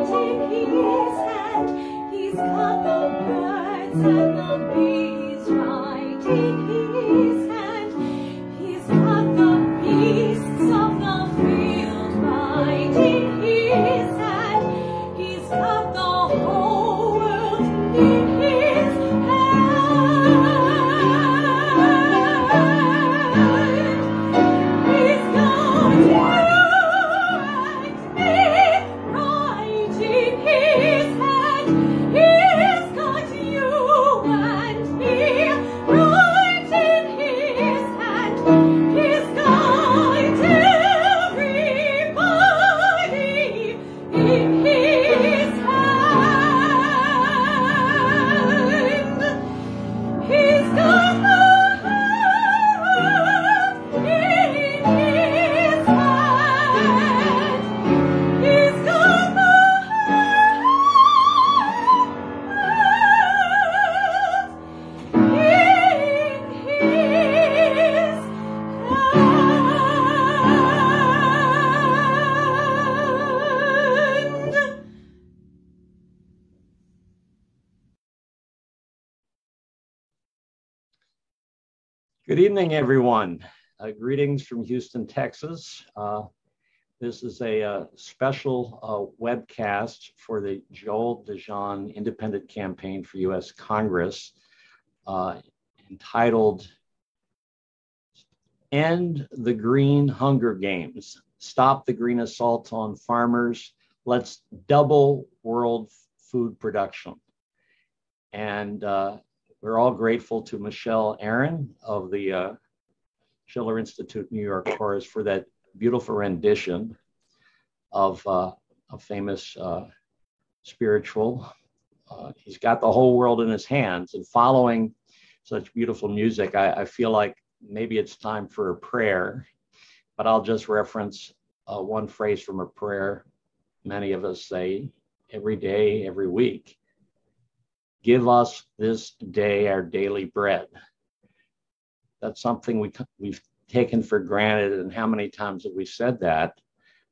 in his hand. He's got the birds and the bees right in his hand. He's got the beasts of the field right in his hand. He's got the whole world in his hand. He's got you and me right in his hand. He's got you and me right in his hand. He's got everybody in his hand. He's got the earth in his hand. He's got the earth in his hand. Good evening, everyone. Greetings from Houston, Texas. This is a special webcast for the Joel DeJean Independent Campaign for U.S. Congress entitled End the Green Hunger Games, Stop the Green Assault on Farmers, Let's Double World Food Production. And we're all grateful to Michelle Aaron of the Schiller Institute New York Chorus for that beautiful rendition of a famous spiritual. He's got the whole world in his hands, and following such beautiful music, I feel like maybe it's time for a prayer, but I'll just reference one phrase from a prayer many of us say every day, every week. Give us this day our daily bread. That's something we've taken for granted, and how many times have we said that?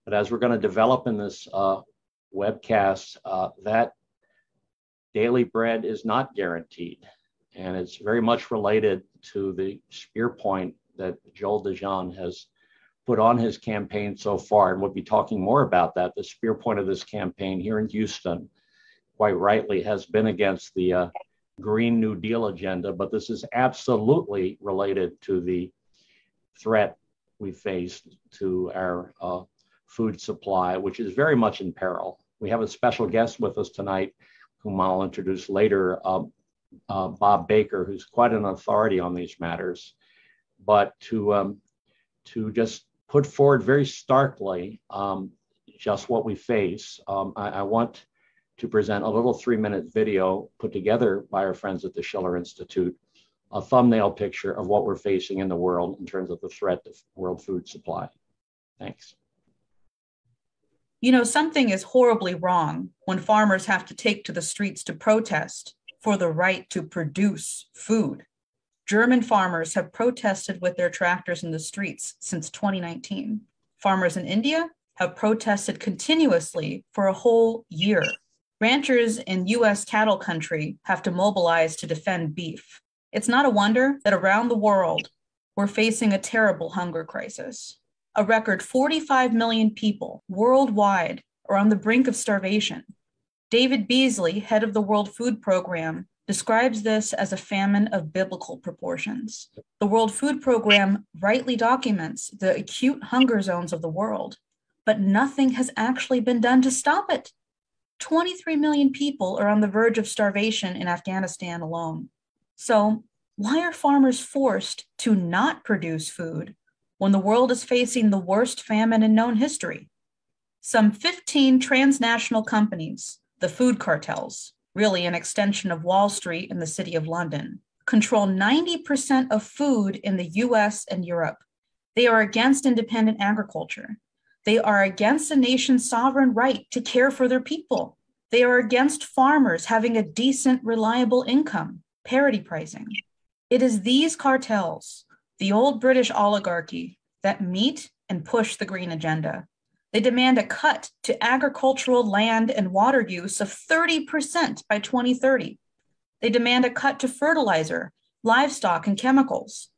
But as we're going to develop in this webcast, that daily bread is not guaranteed. And it's very much related to the spear point that Joel DeJean has put on his campaign so far. And we'll be talking more about that. The spear point of this campaign here in Houston, quite rightly, has been against the Green New Deal agenda, but this is absolutely related to the threat we face to our food supply, which is very much in peril. We have a special guest with us tonight, whom I'll introduce later, Bob Baker, who's quite an authority on these matters. But to just put forward very starkly just what we face, I want to present a little 3-minute video put together by our friends at the Schiller Institute, a thumbnail picture of what we're facing in the world in terms of the threat to world food supply. Thanks. You know, something is horribly wrong when farmers have to take to the streets to protest for the right to produce food. German farmers have protested with their tractors in the streets since 2019. Farmers in India have protested continuously for a whole year. Ranchers in U.S. cattle country have to mobilize to defend beef. It's not a wonder that around the world, we're facing a terrible hunger crisis. A record 45 million people worldwide are on the brink of starvation. David Beasley, head of the World Food Program, describes this as a famine of biblical proportions. The World Food Program rightly documents the acute hunger zones of the world, but nothing has actually been done to stop it. 23 million people are on the verge of starvation in Afghanistan alone. So why are farmers forced to not produce food when the world is facing the worst famine in known history? Some 15 transnational companies, the food cartels, really an extension of Wall Street in the City of London, control 90% of food in the US and Europe. They are against independent agriculture. They are against a nation's sovereign right to care for their people. They are against farmers having a decent, reliable income, parity pricing. It is these cartels, the old British oligarchy, that meet and push the green agenda. They demand a cut to agricultural land and water use of 30% by 2030. They demand a cut to fertilizer, livestock, and chemicals.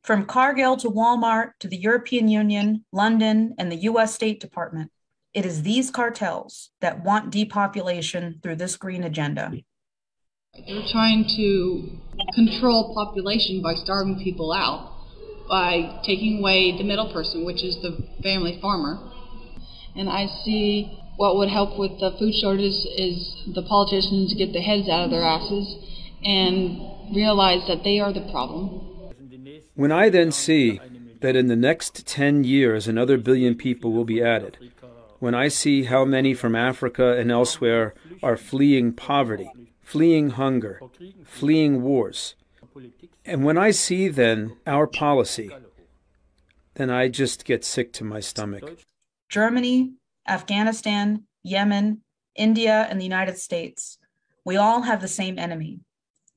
From Cargill to Walmart to the European Union, London, and the US State Department, it is these cartels that want depopulation through this green agenda. They're trying to control population by starving people out, by taking away the middle person, which is the family farmer. And I see what would help with the food shortage is the politicians get their heads out of their asses and realize that they are the problem. When I then see that in the next 10 years another billion people will be added, when I see how many from Africa and elsewhere are fleeing poverty, fleeing hunger, fleeing wars, and when I see then our policy, then I just get sick to my stomach. Germany, Afghanistan, Yemen, India, and the United States, we all have the same enemy.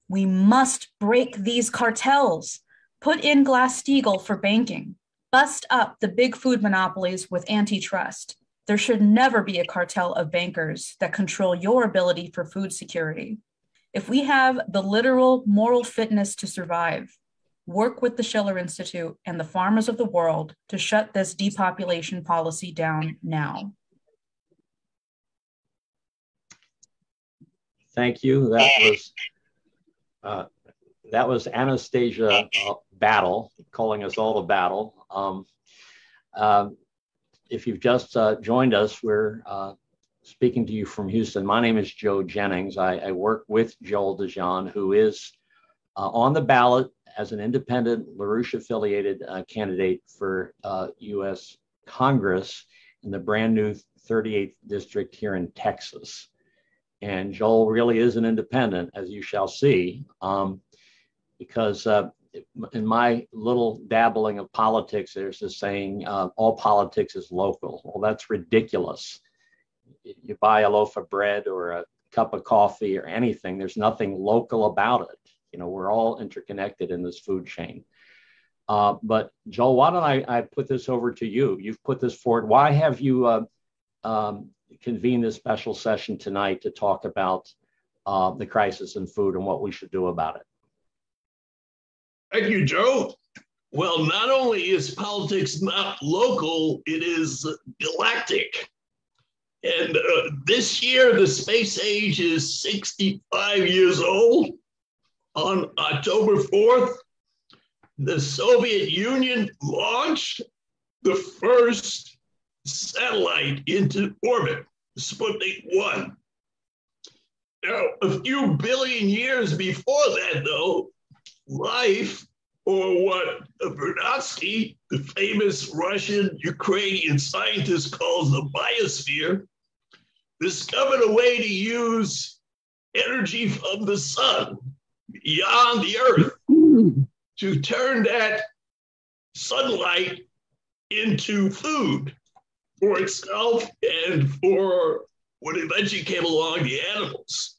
We must break these cartels, put in Glass-Steagall for banking, bust up the big food monopolies with antitrust. There should never be a cartel of bankers that control your ability for food security. If we have the literal moral fitness to survive, work with the Schiller Institute and the farmers of the world to shut this depopulation policy down now. Thank you. That was Anastasia Battle, calling us all to battle. If you've just joined us, we're speaking to you from Houston. My name is Joe Jennings. I work with Joel DeJean, who is on the ballot as an independent LaRouche-affiliated candidate for U.S. Congress in the brand new 38th district here in Texas. And Joel really is an independent, as you shall see, because in my little dabbling of politics, there's this saying, all politics is local. Well, that's ridiculous. You buy a loaf of bread or a cup of coffee or anything, there's nothing local about it. You know, we're all interconnected in this food chain. But Joel, why don't I put this over to you? You've put this forward. Why have you convened this special session tonight to talk about the crisis in food and what we should do about it? Thank you, Joe. Well, not only is politics not local, it is galactic. And this year, the space age is 65 years old. On October 4th, the Soviet Union launched the first satellite into orbit, Sputnik 1. Now, a few billion years before that, though, life, or what Vernadsky, the famous Russian-Ukrainian scientist, calls the biosphere, discovered a way to use energy from the sun beyond the earth to turn that sunlight into food for itself and for what eventually came along, the animals.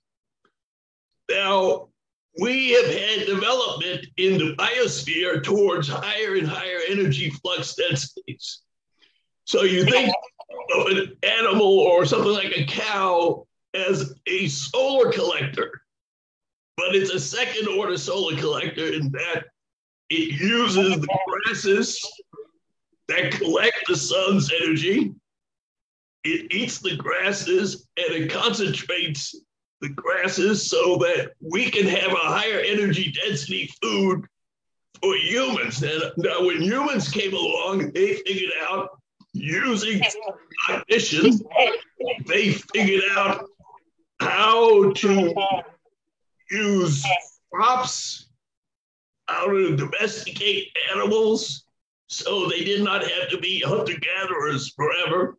Now, we have had development in the biosphere towards higher and higher energy flux densities. So you think of an animal or something like a cow as a solar collector, but it's a second order solar collector in that it uses the grasses that collect the sun's energy. It eats the grasses and it concentrates the grasses so that we can have a higher energy density food for humans. Now, when humans came along, they figured out using cognition, they figured out how to use crops, how to domesticate animals, so they did not have to be hunter-gatherers forever.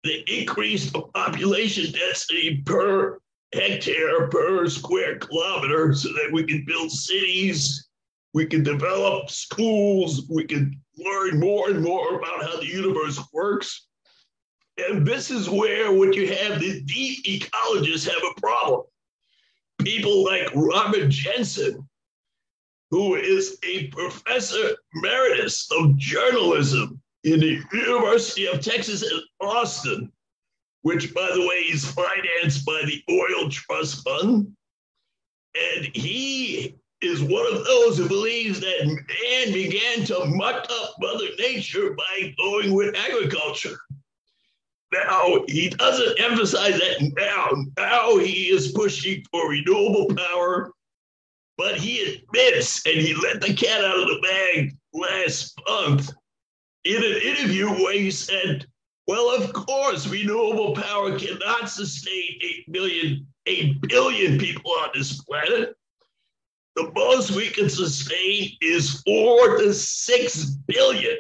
They increased the population density per hectare, per square kilometer, so that we could build cities, we could develop schools, we could learn more and more about how the universe works. And this is where what you have, the deep ecologists have a problem. People like Robert Jensen, who is a professor emeritus of journalism in the University of Texas at Austin, which, by the way, is financed by the Oil Trust Fund. And he is one of those who believes that man began to muck up Mother Nature by going with agriculture. Now, he doesn't emphasize that now. Now he is pushing for renewable power, but he admits, and he let the cat out of the bag last month in an interview where he said, well, of course, renewable power cannot sustain 8 billion people on this planet. The most we can sustain is 4 to 6 billion.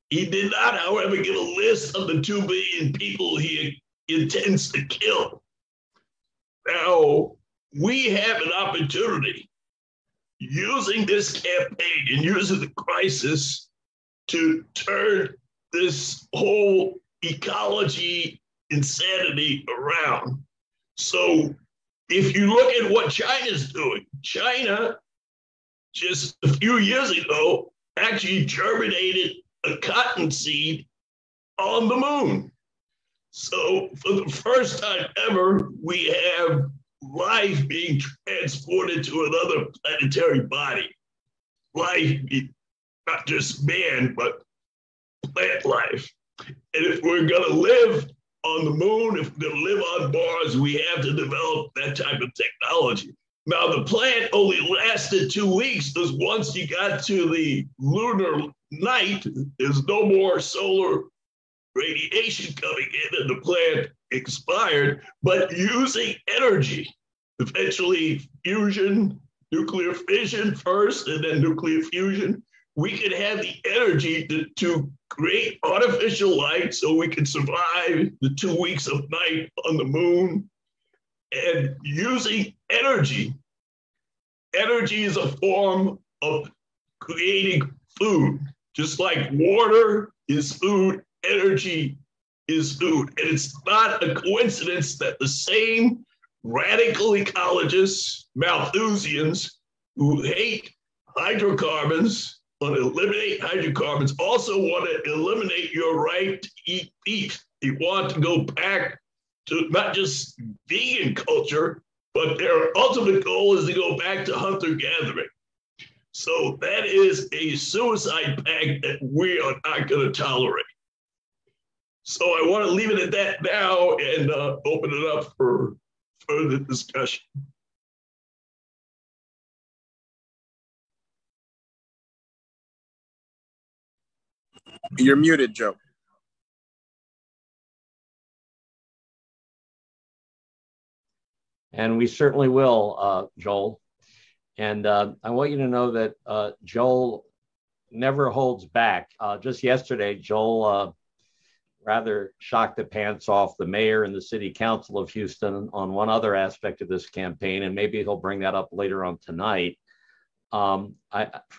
He did not, however, give a list of the 2 billion people he intends to kill. Now, we have an opportunity using this campaign and using the crisis to turn this whole ecology insanity around. So if you look at what China's doing, China just a few years ago actually germinated a cotton seed on the moon. So for the first time ever, we have life being transported to another planetary body. Life, not just man, but plant life. And if we're going to live on the moon, if we're going to live on Mars, we have to develop that type of technology. Now, the plant only lasted 2 weeks because once you got to the lunar night, there's no more solar radiation coming in and the plant expired. But using energy, eventually fusion, nuclear fission first, and then nuclear fusion, we could have the energy to create artificial light so we can survive the 2 weeks of night on the moon. And using energy, energy is a form of creating food. Just like water is food, energy is food. And it's not a coincidence that the same radical ecologists, Malthusians, who hate hydrocarbons, want to eliminate hydrocarbons, also want to eliminate your right to eat beef. They want to go back to not just vegan culture, but their ultimate goal is to go back to hunter-gathering. So that is a suicide pact that we are not going to tolerate. So I want to leave it at that now and open it up for further discussion. You're muted, Joe. And we certainly will, Joel. And I want you to know that Joel never holds back. Just yesterday, Joel rather shocked the pants off the mayor and the city council of Houston on one other aspect of this campaign, and maybe he'll bring that up later on tonight. For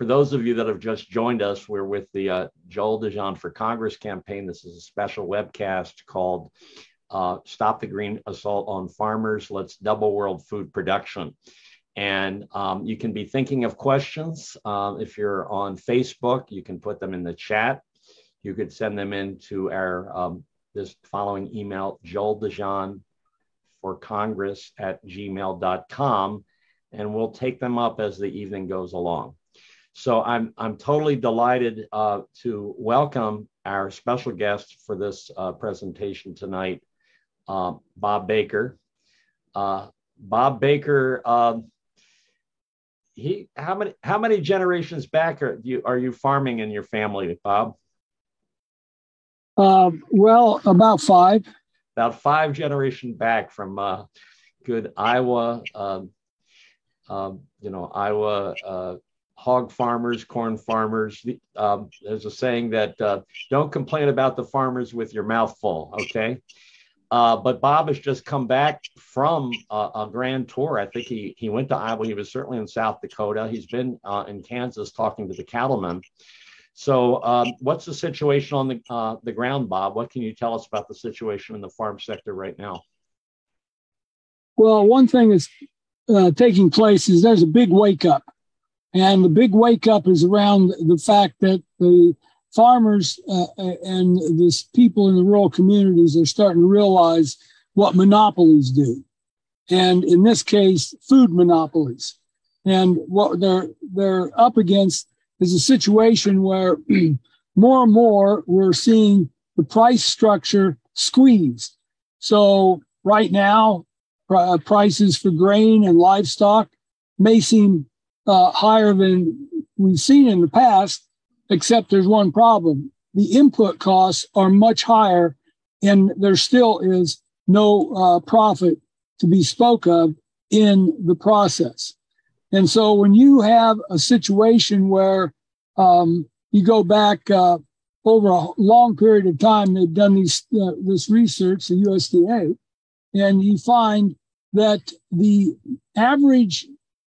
those of you that have just joined us, we're with the Joel DeJean for Congress campaign. This is a special webcast called Stop the Green Assault on Farmers, Let's Double World Food Production. And you can be thinking of questions. If you're on Facebook, you can put them in the chat. You could send them into our this following email, joeldejean4congress@gmail.com, and we'll take them up as the evening goes along. So I'm totally delighted to welcome our special guest for this presentation tonight, Bob Baker. Bob Baker, how many generations back are you farming in your family, Bob? Well, about 5. About 5 generations back from good Iowa, Iowa hog farmers, corn farmers. There's a saying that don't complain about the farmers with your mouth full, okay? But Bob has just come back from a grand tour. I think he went to Iowa. He was certainly in South Dakota. He's been in Kansas talking to the cattlemen. So what's the situation on the ground, Bob? What can you tell us about the situation in the farm sector right now? Well, one thing that's taking place is there's a big wake up. And the big wake up is around the fact that the farmers and this people in the rural communities are starting to realize what monopolies do. And in this case, food monopolies. And what they're up against is a situation where more and more we're seeing the price structure squeezed. So right now, prices for grain and livestock may seem higher than we've seen in the past, except there's one problem. The input costs are much higher, and there still is no profit to be spoke of in the process. And so when you have a situation where you go back over a long period of time, they've done this research, the USDA, and you find that the average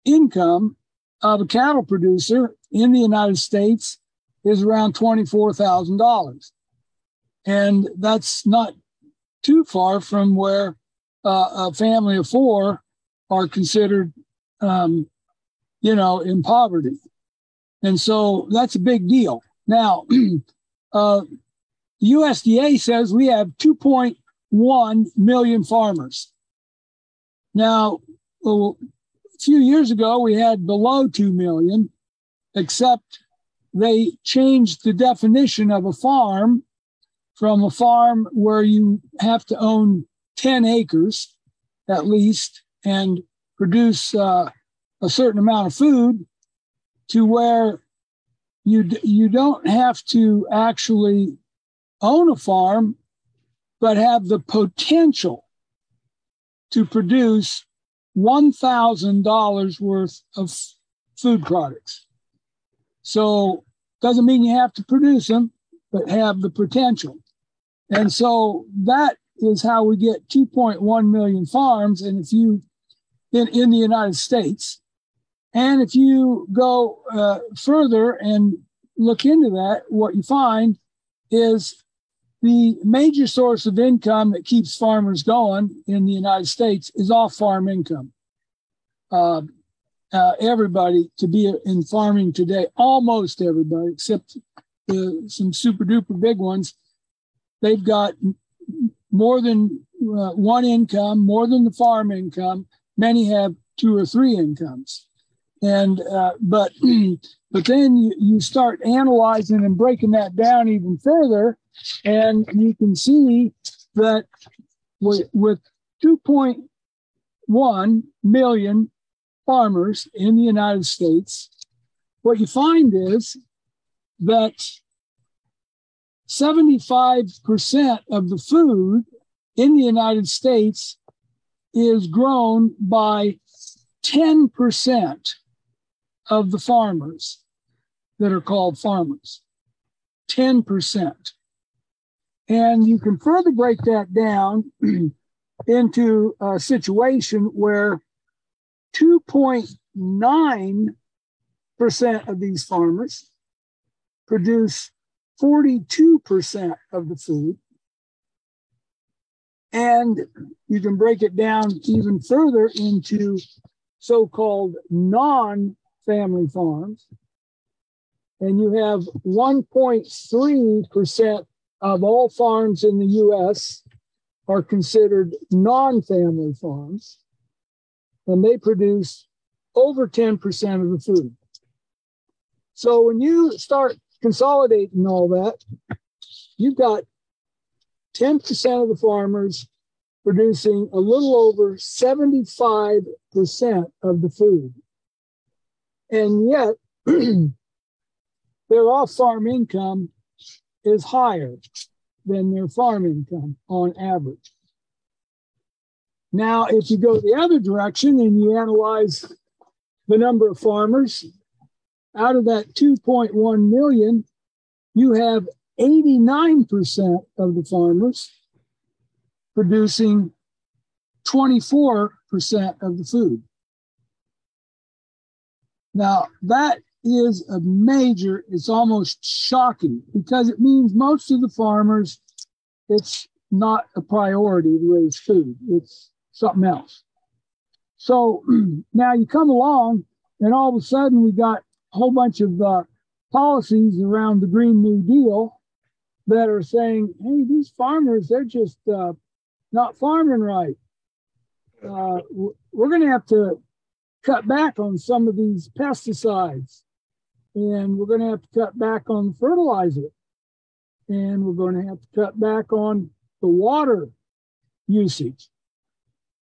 income of a cattle producer in the United States is around $24,000. And that's not too far from where a family of four are considered, in poverty. And so that's a big deal. Now, the USDA says we have 2.1 million farmers. Now, a few years ago, we had below 2 million, except they changed the definition of a farm from a farm where you have to own 10 acres at least and produce a certain amount of food to where you don't have to actually own a farm, but have the potential to produce $1,000 worth of food products. So doesn't mean you have to produce them, but have the potential. And so that is how we get 2.1 million farms. And if you, in the United States, and if you go further and look into that, what you find is the major source of income that keeps farmers going in the United States is off-farm income. Everybody to be in farming today, almost everybody, except some super duper big ones, they've got more than one income, more than the farm income. Many have 2 or 3 incomes. And but then you start analyzing and breaking that down even further, and you can see that with 2.1 million farmers in the United States, what you find is that 75% of the food in the United States is grown by 10% of the farmers that are called farmers. 10%. And you can further break that down into a situation where 2.9% of these farmers produce 42% of the food. And you can break it down even further into so-called non-family farms. And you have 1.3% of all farms in the US are considered non-family farms, and they produce over 10% of the food. So when you start consolidating all that, you've got 10% of the farmers producing a little over 75% of the food. And yet, their off-farm income is higher than their farm income on average. Now, if you go the other direction and you analyze the number of farmers, out of that 2.1 million, you have 89% of the farmers producing 24% of the food. Now, that is a major, it's almost shocking, because it means most of the farmers, it's not a priority to raise food. It's something else. So now you come along and all of a sudden we got a whole bunch of policies around the Green New Deal that are saying, hey, these farmers, they're just not farming right. We're going to have to cut back on some of these pesticides, and we're going to have to cut back on fertilizer, and we're going to have to cut back on the water usage.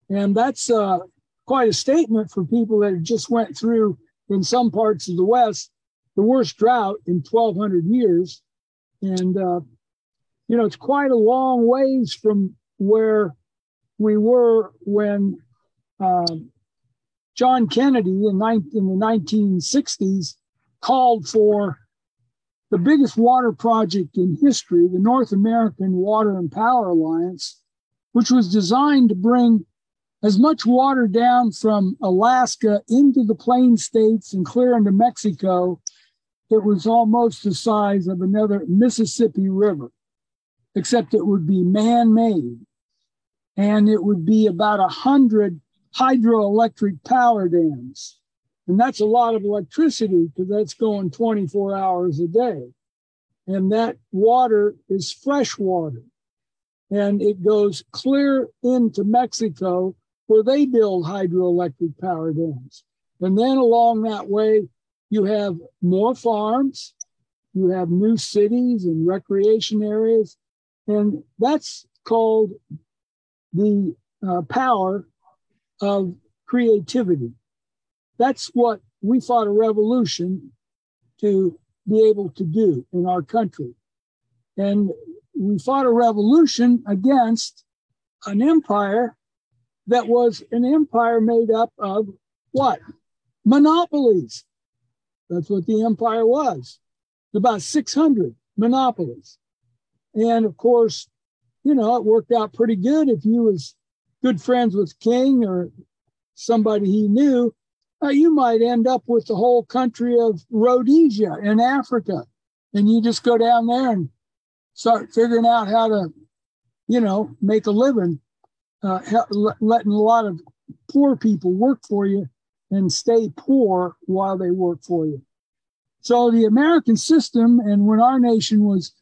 And that's quite a statement for people that just went through, in some parts of the West, the worst drought in 1,200 years. And, it's quite a long ways from where we were when John Kennedy in the 1960s called for the biggest water project in history, the North American Water and Power Alliance, which was designed to bring as much water down from Alaska into the Plain States and clear into Mexico. It was almost the size of another Mississippi River, except it would be man-made. And it would be about 100 hydroelectric power dams. And that's a lot of electricity because that's going 24 hours a day. And that water is fresh water. And it goes clear into Mexico where they build hydroelectric power dams. And then along that way, you have more farms, you have new cities and recreation areas. And that's called the power of creativity. That's what we fought a revolution to be able to do in our country. And we fought a revolution against an empire that was an empire made up of what? Monopolies. That's what the empire was. About 600 monopolies. And of course, it worked out pretty good if you was good friends with King or somebody he knew. You might end up with the whole country of Rhodesia in Africa. And you just go down there and start figuring out how to, make a living, letting a lot of poor people work for you and stay poor while they work for you. So the American system, and when our nation was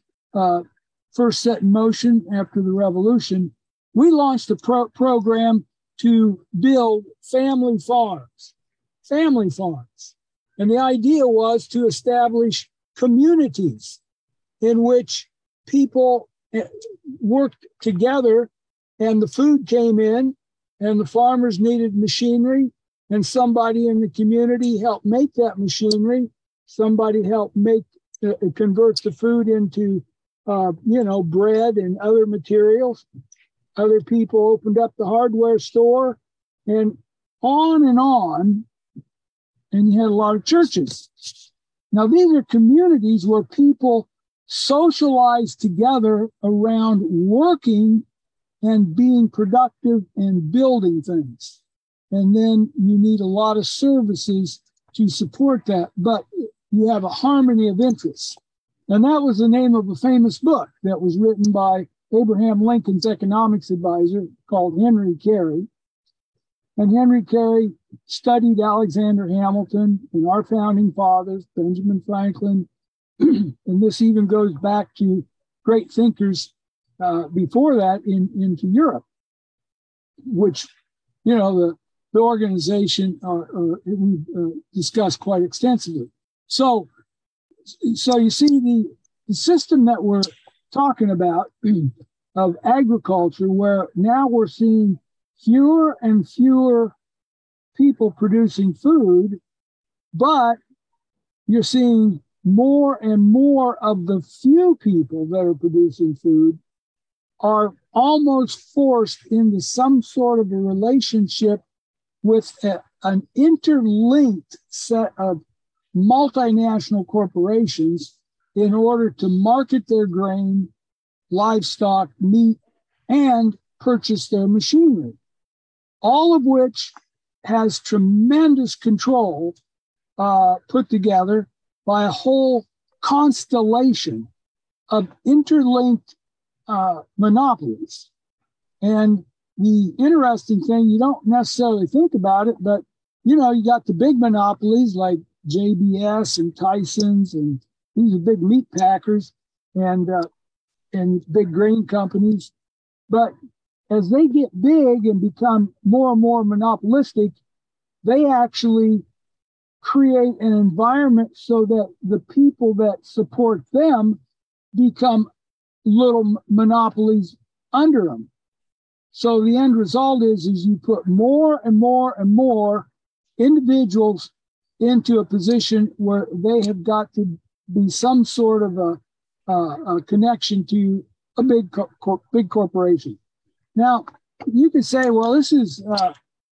first set in motion after the revolution, we launched a program to build family farms. And the idea was to establish communities in which people worked together and the food came in and the farmers needed machinery and somebody in the community helped make that machinery. Somebody helped convert the food into, bread and other materials. Other people opened up the hardware store and on. And you had a lot of churches. Now, these are communities where people socialize together around working and being productive and building things. And then you need a lot of services to support that, but you have a harmony of interests. And that was the name of a famous book that was written by Abraham Lincoln's economics advisor called Henry Carey. And Henry Carey studied Alexander Hamilton and our founding fathers, Benjamin Franklin. And this even goes back to great thinkers before that into Europe, which, the organization we discussed quite extensively. So you see the system that we're talking about of agriculture, where now we're seeing fewer and fewer people producing food, but you're seeing more and more of the few people that are producing food are almost forced into some sort of a relationship with an interlinked set of multinational corporations in order to market their grain, livestock, meat, and purchase their machinery, all of which has tremendous control put together by a whole constellation of interlinked monopolies. And the interesting thing, you don't necessarily think about it, but you got the big monopolies like JBS and Tyson's and These are big meat packers and big grain companies. But as they get big and become more and more monopolistic, they actually create an environment so that the people that support them become little monopolies under them. So the end result is you put more and more and more individuals into a position where they have got to be some sort of a connection to a big corporation. Now, you could say, well, this is,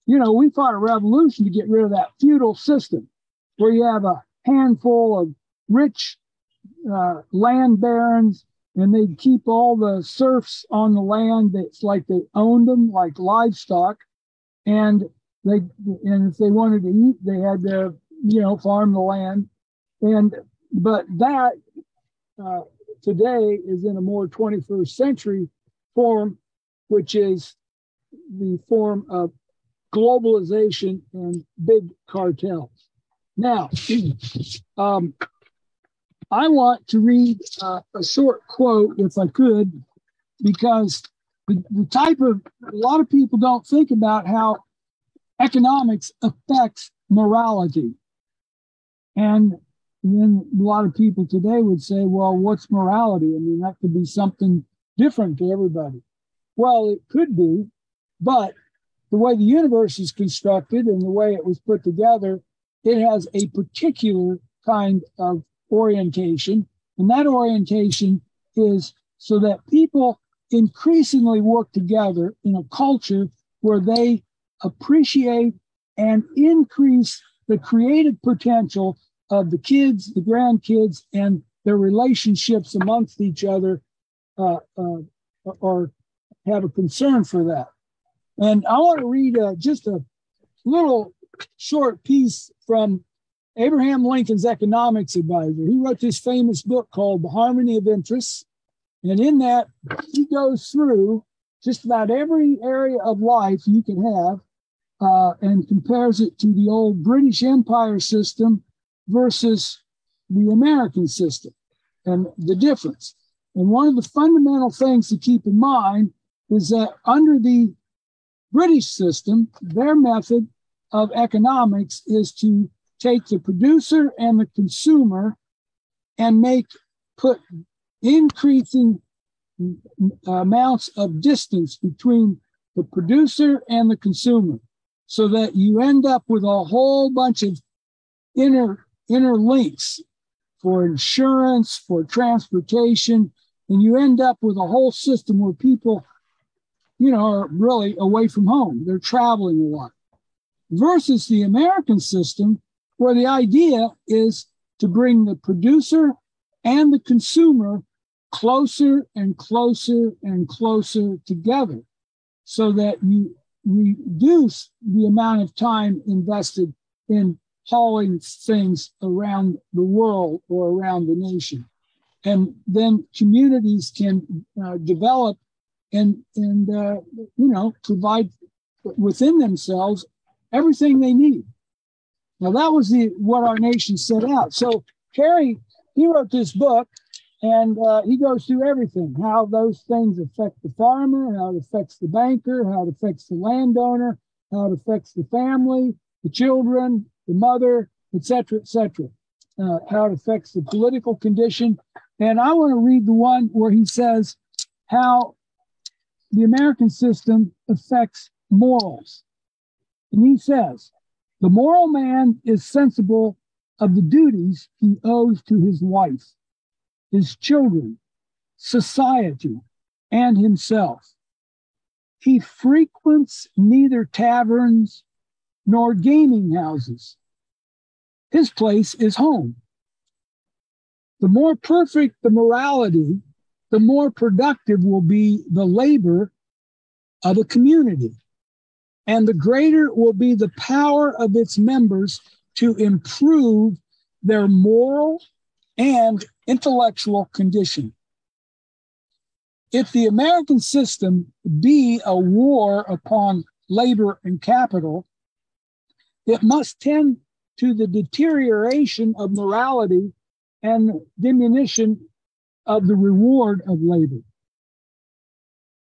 we fought a revolution to get rid of that feudal system where you have a handful of rich land barons and they keep all the serfs on the land. That's like they owned them like livestock. And if they wanted to eat, they had to, farm the land. But that today is in a more 21st century form, which is the form of globalization and big cartels. Now, I want to read a short quote, if I could, because the type of, a lot of people don't think about how economics affects morality. And then a lot of people today would say, well, what's morality? I mean, that could be something different to everybody. Well, it could be, but the way the universe is constructed and the way it was put together, it has a particular kind of orientation. And that orientation is so that people increasingly work together in a culture where they appreciate and increase the creative potential of the kids, the grandkids, and their relationships amongst each other, or have a concern for that. And I want to read just a little short piece from Abraham Lincoln's economics advisor. He wrote this famous book called The Harmony of Interests. And in that, he goes through just about every area of life you can have and compares it to the old British Empire system versus the American system and the difference. And one of the fundamental things to keep in mind is that under the British system, their method of economics is to take the producer and the consumer and put increasing amounts of distance between the producer and the consumer, so that you end up with a whole bunch of inner links for insurance, for transportation, and you end up with a whole system where people, are really away from home. They're traveling a lot. Versus the American system, where the idea is to bring the producer and the consumer closer and closer and closer together, so that you reduce the amount of time invested in hauling things around the world or around the nation. And then communities can develop and provide within themselves everything they need. Now, that was what our nation set out. So Carey, he wrote this book, and he goes through everything, how those things affect the farmer, how it affects the banker, how it affects the landowner, how it affects the family, the children, the mother, et cetera, how it affects the political condition. And I want to read the one where he says how the American system affects morals. And he says, the moral man is sensible of the duties he owes to his wife, his children, society, and himself. He frequents neither taverns nor gaming houses. His place is home. The more perfect the morality, the more productive will be the labor of a community, and the greater will be the power of its members to improve their moral and intellectual condition. If the American system be a war upon labor and capital, it must tend to the deterioration of morality and diminution of the reward of labor.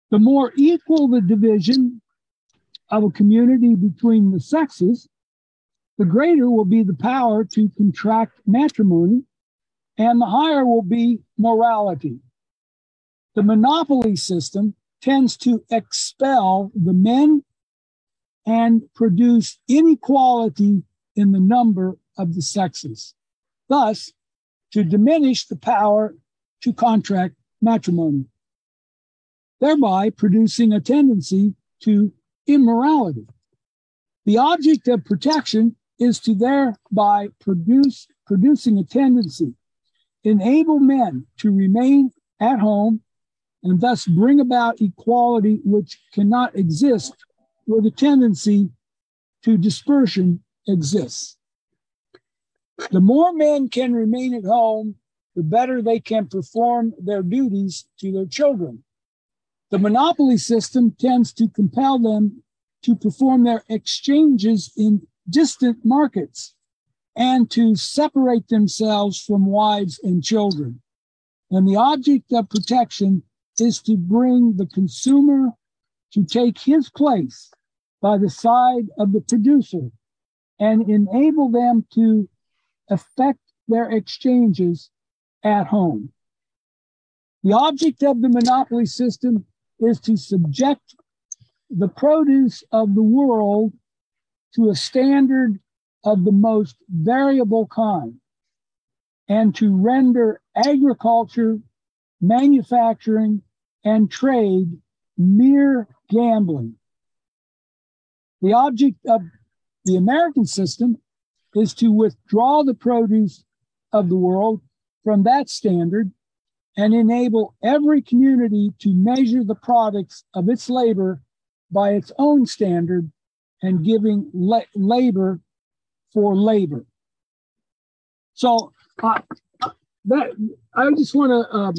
The more equal the division of a community between the sexes, the greater will be the power to contract matrimony, and the higher will be morality. The monopoly system tends to expel the men and produce inequality in the number of the sexes, thus to diminish the power to contract matrimony, thereby producing a tendency to immorality. The object of protection is to thereby producing a tendency, enable men to remain at home and thus bring about equality which cannot exist where the tendency to dispersion exists. The more men can remain at home, the better they can perform their duties to their children. The monopoly system tends to compel them to perform their exchanges in distant markets and to separate themselves from wives and children. And the object of protection is to bring the consumer to take his place by the side of the producer and enable them to effect their exchanges at home. The object of the monopoly system is to subject the produce of the world to a standard of the most variable kind and to render agriculture, manufacturing, and trade mere gambling. The object of the American system is to withdraw the produce of the world from that standard and enable every community to measure the products of its labor by its own standard and giving labor for labor. So that I just want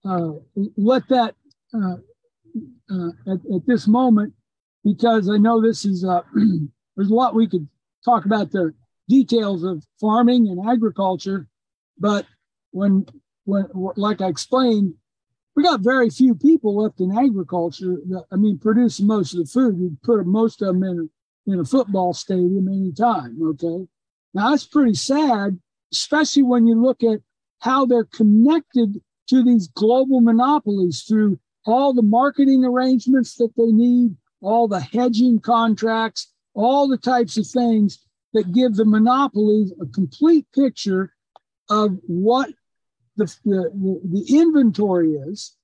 to let that at this moment, because I know this is there's a lot we could talk about the details of farming and agriculture, but when like I explained, we got very few people left in agriculture. I mean, producing most of the food. You put most of them in a football stadium anytime. Okay, now that's pretty sad, especially when you look at how they're connected to these global monopolies through all the marketing arrangements that they need, all the hedging contracts, all the types of things that give the monopolies a complete picture of what the inventory is,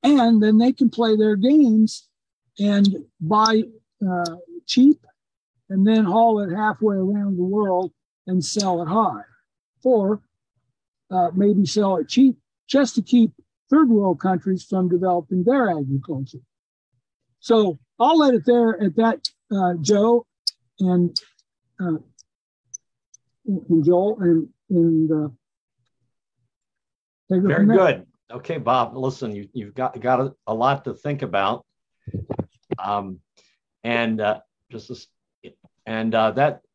and then they can play their games and buy cheap and then haul it halfway around the world and sell it high, or maybe sell it cheap just to keep third world countries from developing their agriculture. So I'll let it there at that, Joe and Joel, and very good. Okay, Bob. Listen, you've got a lot to think about,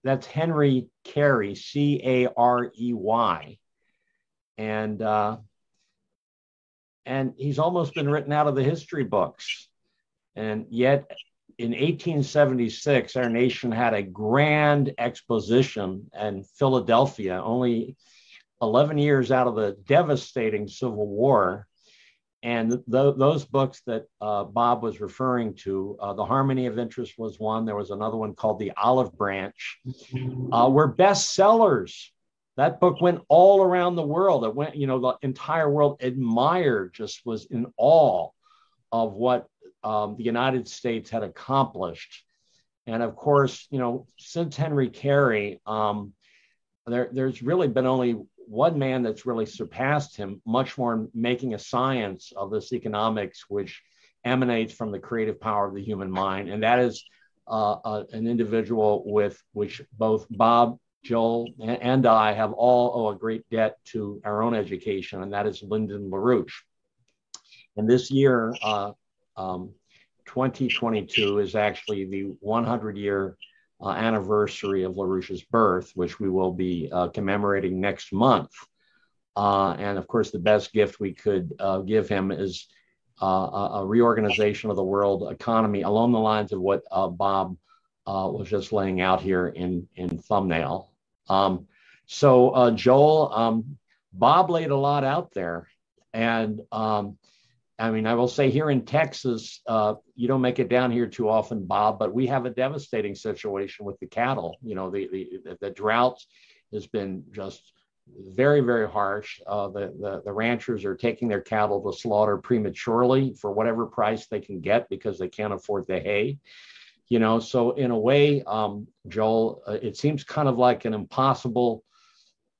that's Henry Carey, Carey, and he's almost been written out of the history books, and yet in 1876, our nation had a grand exposition in Philadelphia, only 11 years out of the devastating Civil War. And those books that Bob was referring to, The Harmony of Interest was one. There was another one called The Olive Branch, were bestsellers. That book went all around the world. It went, the entire world admired, just was in awe of what the United States had accomplished. And of course, since Henry Carey, there's really been only one man that's really surpassed him, much more in making a science of this economics, which emanates from the creative power of the human mind. And that is an individual with which both Bob, Joel, and I have all owe a great debt to our own education, and that is Lyndon LaRouche. And this year, 2022 is actually the 100-year anniversary of LaRouche's birth, which we will be commemorating next month. And of course, the best gift we could give him is a reorganization of the world economy along the lines of what Bob was just laying out here in thumbnail. So Joel, Bob laid a lot out there. And I mean, I will say here in Texas, you don't make it down here too often, Bob, but we have a devastating situation with the cattle. You know, the drought has been just very, very harsh. The ranchers are taking their cattle to slaughter prematurely for whatever price they can get because they can't afford the hay. You know, so in a way, Joel, it seems kind of like an impossible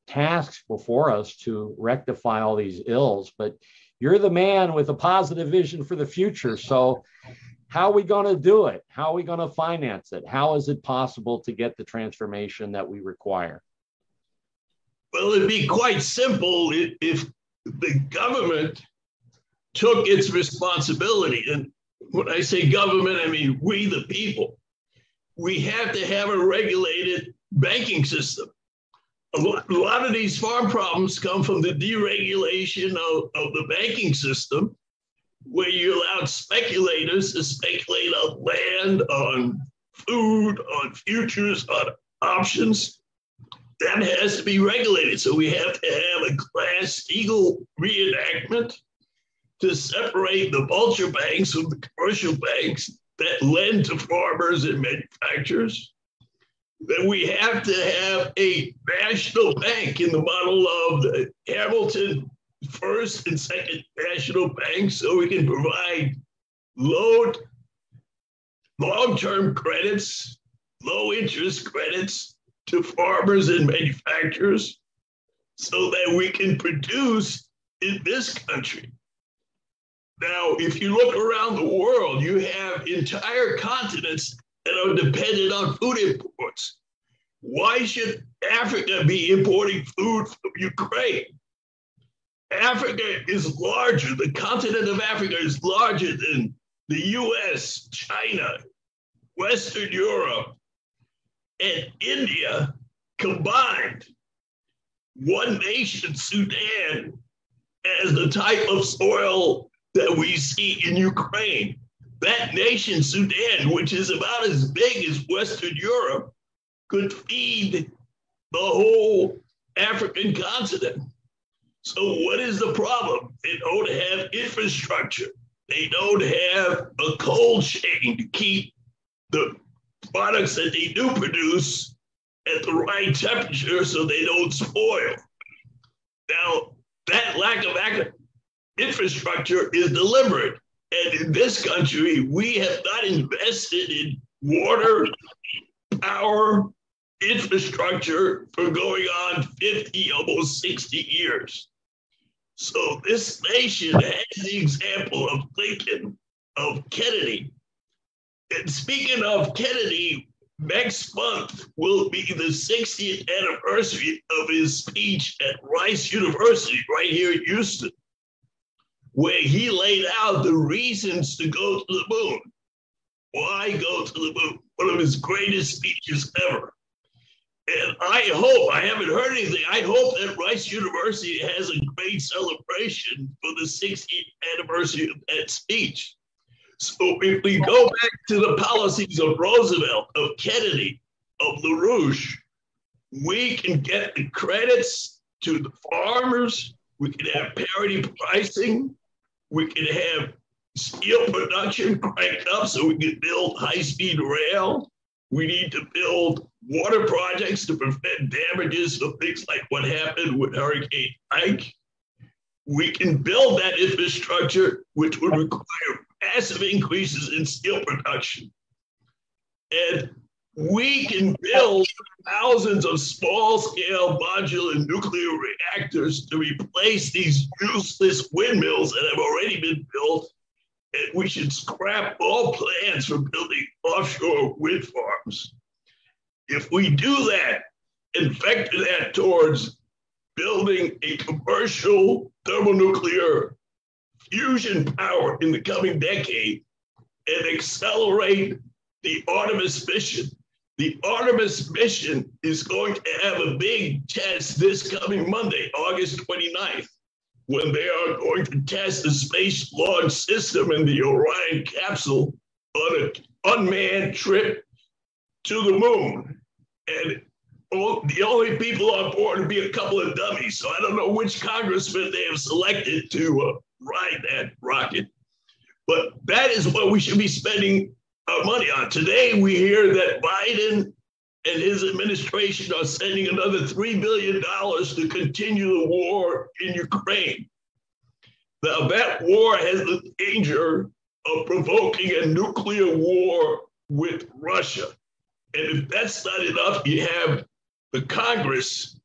task before us to rectify all these ills, but you're the man with a positive vision for the future. So how are we going to do it? How are we going to finance it? How is it possible to get the transformation that we require? Well, it'd be quite simple if the government took its responsibility. And when I say government, I mean we the people. We have to have a regulated banking system. A lot of these farm problems come from the deregulation of the banking system, where you allowed speculators to speculate on land, on food, on futures, on options. That has to be regulated. So we have to have a Glass-Steagall reenactment to separate the vulture banks from the commercial banks that lend to farmers and manufacturers. That we have to have a national bank in the model of the Hamilton First and Second National Bank, so we can provide long-term credits, low interest credits to farmers and manufacturers so that we can produce in this country. Now, if you look around the world, you have entire continents that are dependent on food imports. Why should Africa be importing food from Ukraine? Africa is larger, the continent of Africa is larger than the US, China, Western Europe, and India combined. One nation, Sudan, has the type of soil that we see in Ukraine. That nation, Sudan, which is about as big as Western Europe, could feed the whole African continent. So what is the problem? They don't have infrastructure. They don't have a cold chain to keep the products that they do produce at the right temperature so they don't spoil. Now, that lack of infrastructure is deliberate. And in this country, we have not invested in water, power, infrastructure for going on 50, almost 60 years. So this nation has the example of Lincoln, of Kennedy. And speaking of Kennedy, next month will be the 60th anniversary of his speech at Rice University, right here in Houston, where he laid out the reasons to go to the moon. Why go to the moon? One of his greatest speeches ever. And I hope, I haven't heard anything, I hope that Rice University has a great celebration for the 60th anniversary of that speech. So if we go back to the policies of Roosevelt, of Kennedy, of LaRouche, we can get the credits to the farmers, we can have parity pricing, we can have steel production cranked up so we can build high-speed rail. We need to build water projects to prevent damages of things like what happened with Hurricane Ike. We can build that infrastructure, which would require massive increases in steel production. And we can build thousands of small-scale modular nuclear reactors to replace these useless windmills that have already been built. And we should scrap all plans for building offshore wind farms. If we do that and vector that towards building a commercial thermonuclear fusion power in the coming decade and accelerate the Artemis mission, The Artemis mission is going to have a big test this coming Monday, August 29th, when they are going to test the Space Launch System and the Orion capsule on an unmanned trip to the moon. And the only people on board would be a couple of dummies. So I don't know which congressman they have selected to ride that rocket. But that is what we should be spending our money on. Today, we hear that Biden and his administration are sending another $3 billion to continue the war in Ukraine. Now, that war has the danger of provoking a nuclear war with Russia. And if that's not enough, you have the Congress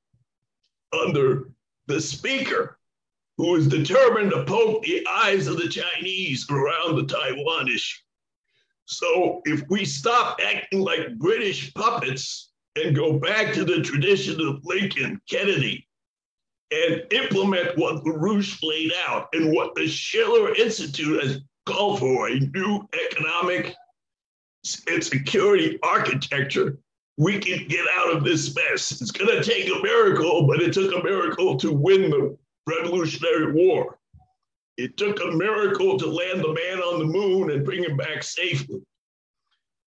under the Speaker, who is determined to poke the eyes of the Chinese around the Taiwan issue. So if we stop acting like British puppets and go back to the tradition of Lincoln, Kennedy, and implement what LaRouche laid out and what the Schiller Institute has called for, a new economic and security architecture, we can get out of this mess. It's going to take a miracle, but it took a miracle to win the Revolutionary War. It took a miracle to land the man on the moon and bring him back safely.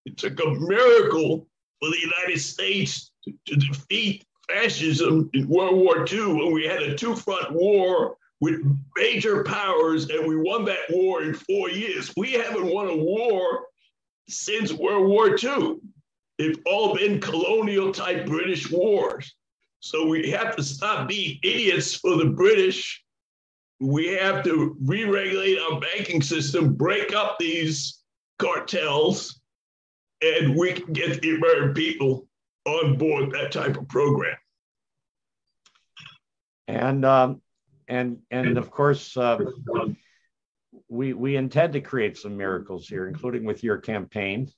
It took a miracle for the United States to defeat fascism in World War II, when we had a two-front war with major powers, and we won that war in 4 years. We haven't won a war since World War II. They've all been colonial-type British wars. So we have to stop being idiots for the British. We have to re-regulate our banking system, break up these cartels, and we can get the American people on board that type of program. And of course, we intend to create some miracles here, including with your campaign.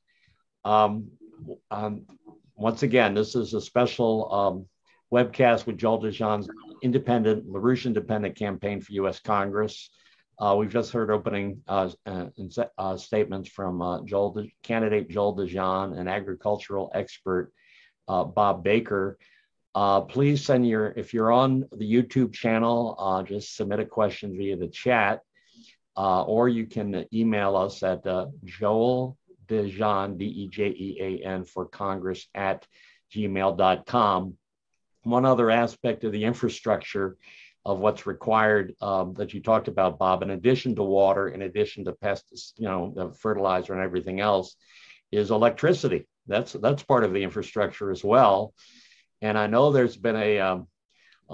Once again, this is a special webcast with Joel DeJean's LaRouche Independent Campaign for U.S. Congress. We've just heard opening statements from candidate Joel DeJean and agricultural expert Bob Baker. Please send if you're on the YouTube channel, just submit a question via the chat, or you can email us at Joel DeJean, DEJEAN, for Congress @gmail.com. One other aspect of the infrastructure of what's required that you talked about, Bob, in addition to water, in addition to pests, the fertilizer and everything else, is electricity. That's part of the infrastructure as well. And I know there's been a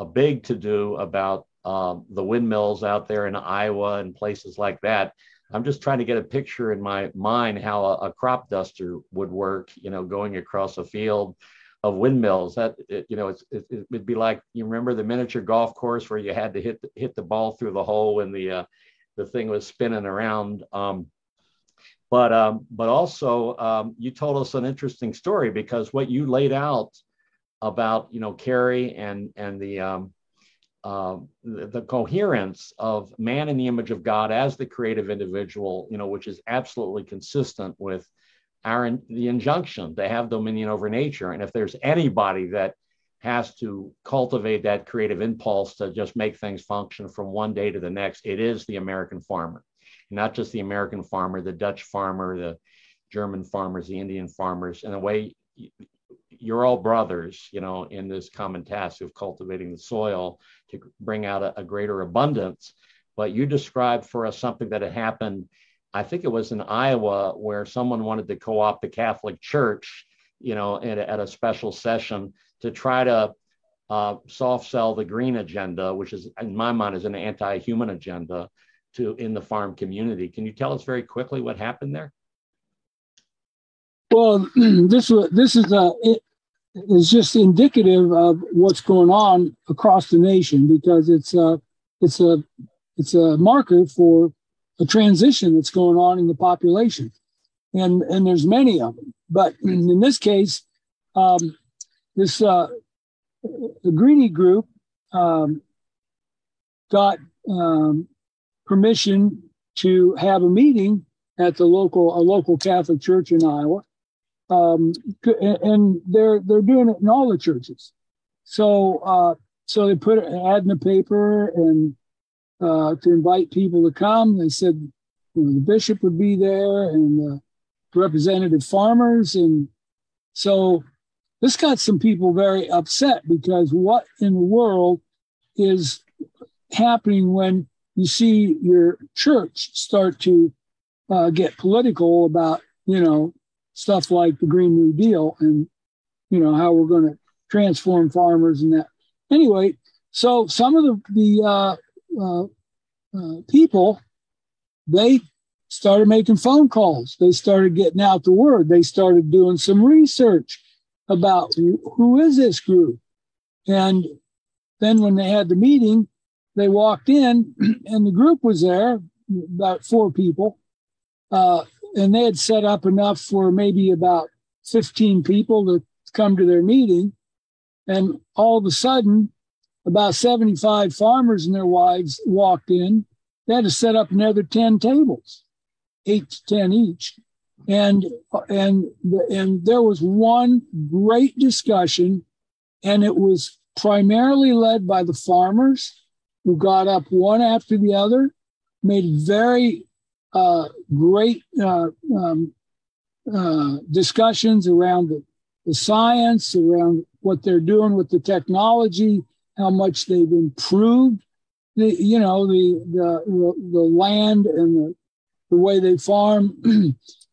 big to-do about the windmills out there in Iowa and places like that. I'm just trying to get a picture in my mind how a crop duster would work, going across a field of windmills. That it would be like, you remember the miniature golf course where you had to hit the ball through the hole when the thing was spinning around. But also you told us an interesting story, because what you laid out about Carrie and the coherence of man in the image of God as the creative individual, which is absolutely consistent with the injunction to have dominion over nature. And if there's anybody that has to cultivate that creative impulse to just make things function from one day to the next, it is the American farmer. Not just the American farmer, the Dutch farmer, the German farmers, the Indian farmers. In a way, you're all brothers, in this common task of cultivating the soil to bring out a greater abundance. But you described for us something that had happened, I think it was in Iowa, where someone wanted to co-opt the Catholic Church, at a special session to try to soft sell the green agenda, which is, in my mind, is an anti-human agenda in the farm community. Can you tell us very quickly what happened there? Well, this is just indicative of what's going on across the nation, because it's a marker for a transition that's going on in the population, and there's many of them. But in this case, the Greenie group got permission to have a meeting at a local Catholic church in Iowa, and they're doing it in all the churches. So they put an ad in the paper and to invite people to come. They said the bishop would be there and representative farmers, and so this got some people very upset, because what in the world is happening when you see your church start to get political about, stuff like the Green New Deal and, how we're going to transform farmers and that. Anyway, so some of the people, they started making phone calls. They started getting out the word. They started doing some research about who is this group. And then when they had the meeting, they walked in and the group was there, about 4 people. And they had set up enough for maybe about 15 people to come to their meeting. And all of a sudden, about 75 farmers and their wives walked in. They had to set up another 10 tables, 8 to 10 each. And there was one great discussion, and it was primarily led by the farmers, who got up one after the other, made very great discussions around the science, around what they're doing with the technology, how much they've improved the land and the way they farm.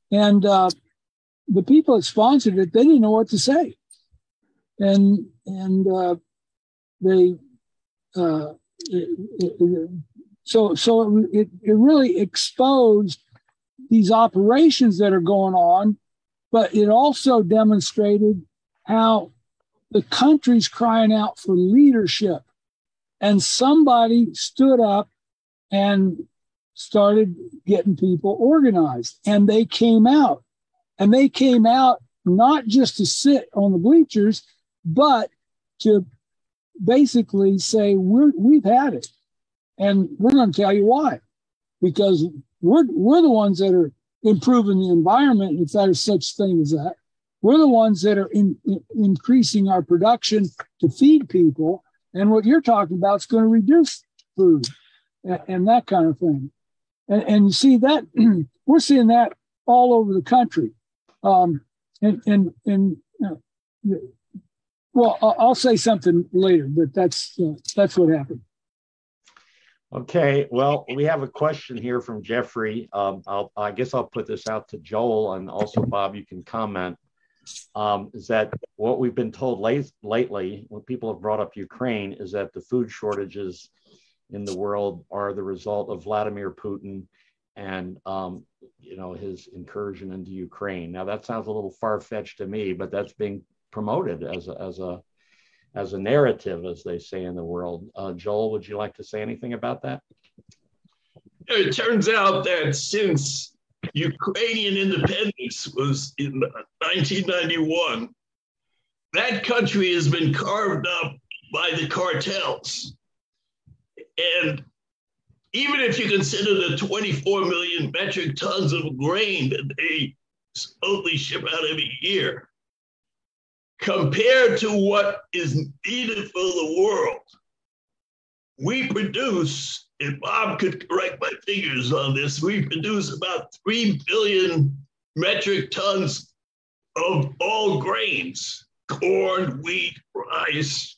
And the people that sponsored it, they didn't know what to say. And they so it really exposed these operations that are going on, but it also demonstrated how the country's crying out for leadership. And somebody stood up and started getting people organized, and they came out. And they came out not just to sit on the bleachers, but to basically say, we've had it. And we're going to tell you why. Because we're the ones that are improving the environment, if there is such thing as that. We're the ones that are increasing our production to feed people. And what you're talking about is going to reduce food and that kind of thing. And you see that, we're seeing that all over the country. Well, I'll say something later, but that's what happened. Okay, well, we have a question here from Jeffrey. I guess I'll put this out to Joel, and also Bob, you can comment. Is that what we've been told lately, when people have brought up Ukraine, is that the food shortages in the world are the result of Vladimir Putin and his incursion into Ukraine. Now that sounds a little far-fetched to me, but that's being promoted as a narrative, as they say in the world. Joel, would you like to say anything about that? It turns out that since Ukrainian independence was in 1991, that country has been carved up by the cartels. And even if you consider the 24 million metric tons of grain that they supposedly ship out every year, compared to what is needed for the world, we produce, if Bob could correct my figures on this, we produce about 3 billion metric tons of all grains, corn, wheat, rice.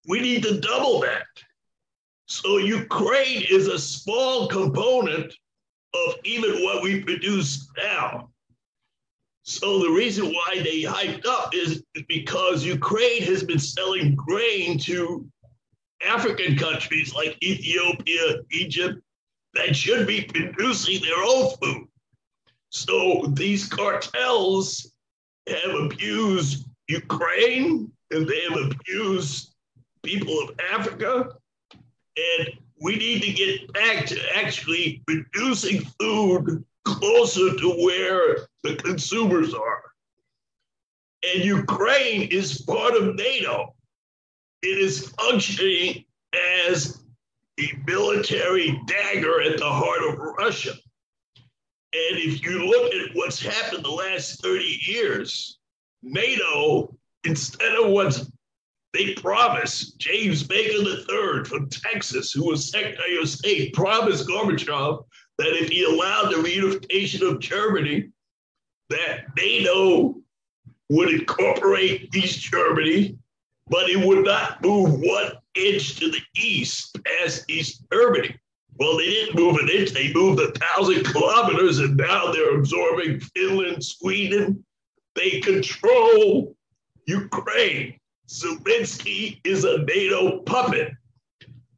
We need to double that. So Ukraine is a small component of even what we produce now. So the reason why they hyped up is because Ukraine has been selling grain to African countries like Ethiopia, Egypt, that should be producing their own food. So these cartels have abused Ukraine, and they have abused people of Africa. And we need to get back to actually producing food closer to where the consumers are. And Ukraine is part of NATO. It is functioning as a military dagger at the heart of Russia. And if you look at what's happened the last 30 years, NATO, instead of what they promised, James Bacon III from Texas, who was Secretary of State, promised Gorbachev that if he allowed the reunification of Germany, that NATO would incorporate East Germany, but it would not move 1 inch to the east past East Germany. Well, they didn't move an inch, they moved 1,000 kilometers, and now they're absorbing Finland, Sweden. They control Ukraine. Zelensky is a NATO puppet.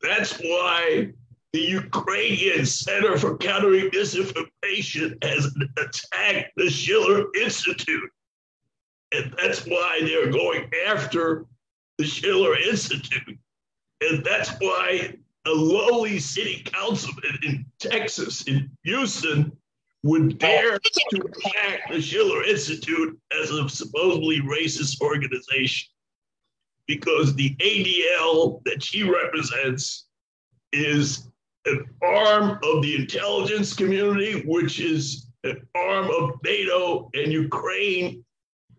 That's why the Ukrainian Center for Countering Disinformation has attacked the Schiller Institute. And that's why they're going after the Schiller Institute. And that's why a lowly city councilman in Texas, in Houston, would dare to attack the Schiller Institute as a supposedly racist organization. Because the ADL that she represents is an arm of the intelligence community, which is an arm of NATO, and Ukraine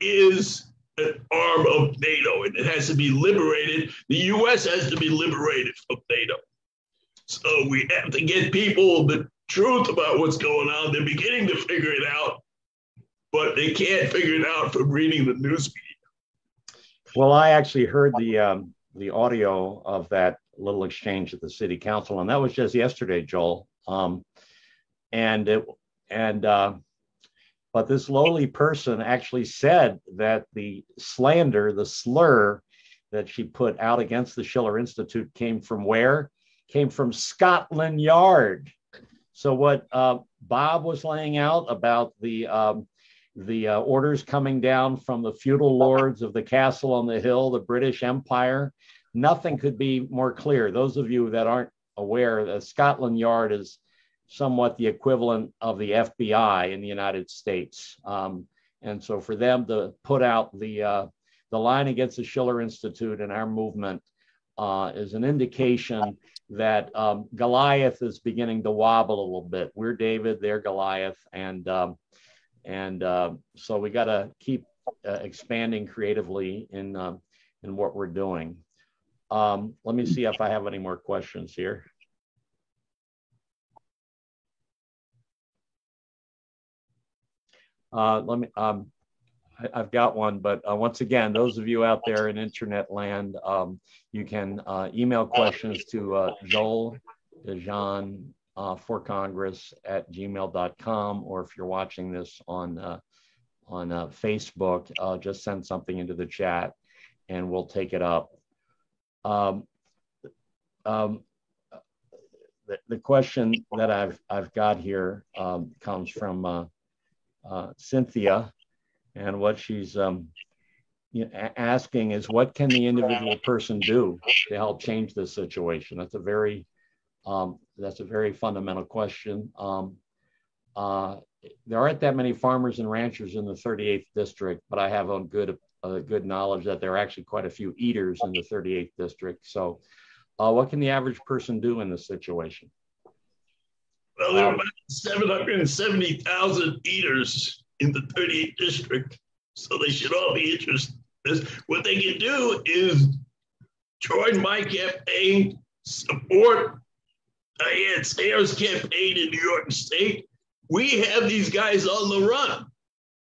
is an arm of NATO, and it has to be liberated. The US has to be liberated from NATO. So we have to get people the truth about what's going on. They're beginning to figure it out, but they can't figure it out from reading the news media. Well, I actually heard the audio of that little exchange at the city council, and that was just yesterday, Joel. But this lowly person actually said that the slander, the slur that she put out against the Schiller Institute came from where? Came from Scotland Yard. So what Bob was laying out about the orders coming down from the feudal lords of the castle on the hill, the British Empire, nothing could be more clear. Those of you that aren't aware, the Scotland Yard is somewhat the equivalent of the FBI in the United States. And so for them to put out the line against the Schiller Institute and our movement is an indication that Goliath is beginning to wobble a little bit. We're David, they're Goliath, and so we got to keep expanding creatively in what we're doing. Let me see if I have any more questions here. I've got one, but once again, those of you out there in internet land, you can email questions to Joel DeJean for Congress at gmail.com, or if you're watching this on Facebook, just send something into the chat and we'll take it up. The question that I've got here comes from Cynthia, and what she's asking is, what can the individual person do to help change this situation? That's a very fundamental question. There aren't that many farmers and ranchers in the 38th district, but I have a good knowledge that there are actually quite a few eaters in the 38th district. So what can the average person do in this situation? Well, there are about 770,000 eaters in the 38th district, so they should all be interested in this. What they can do is join my campaign, support Diane Sayers' campaign in New York State. We have these guys on the run.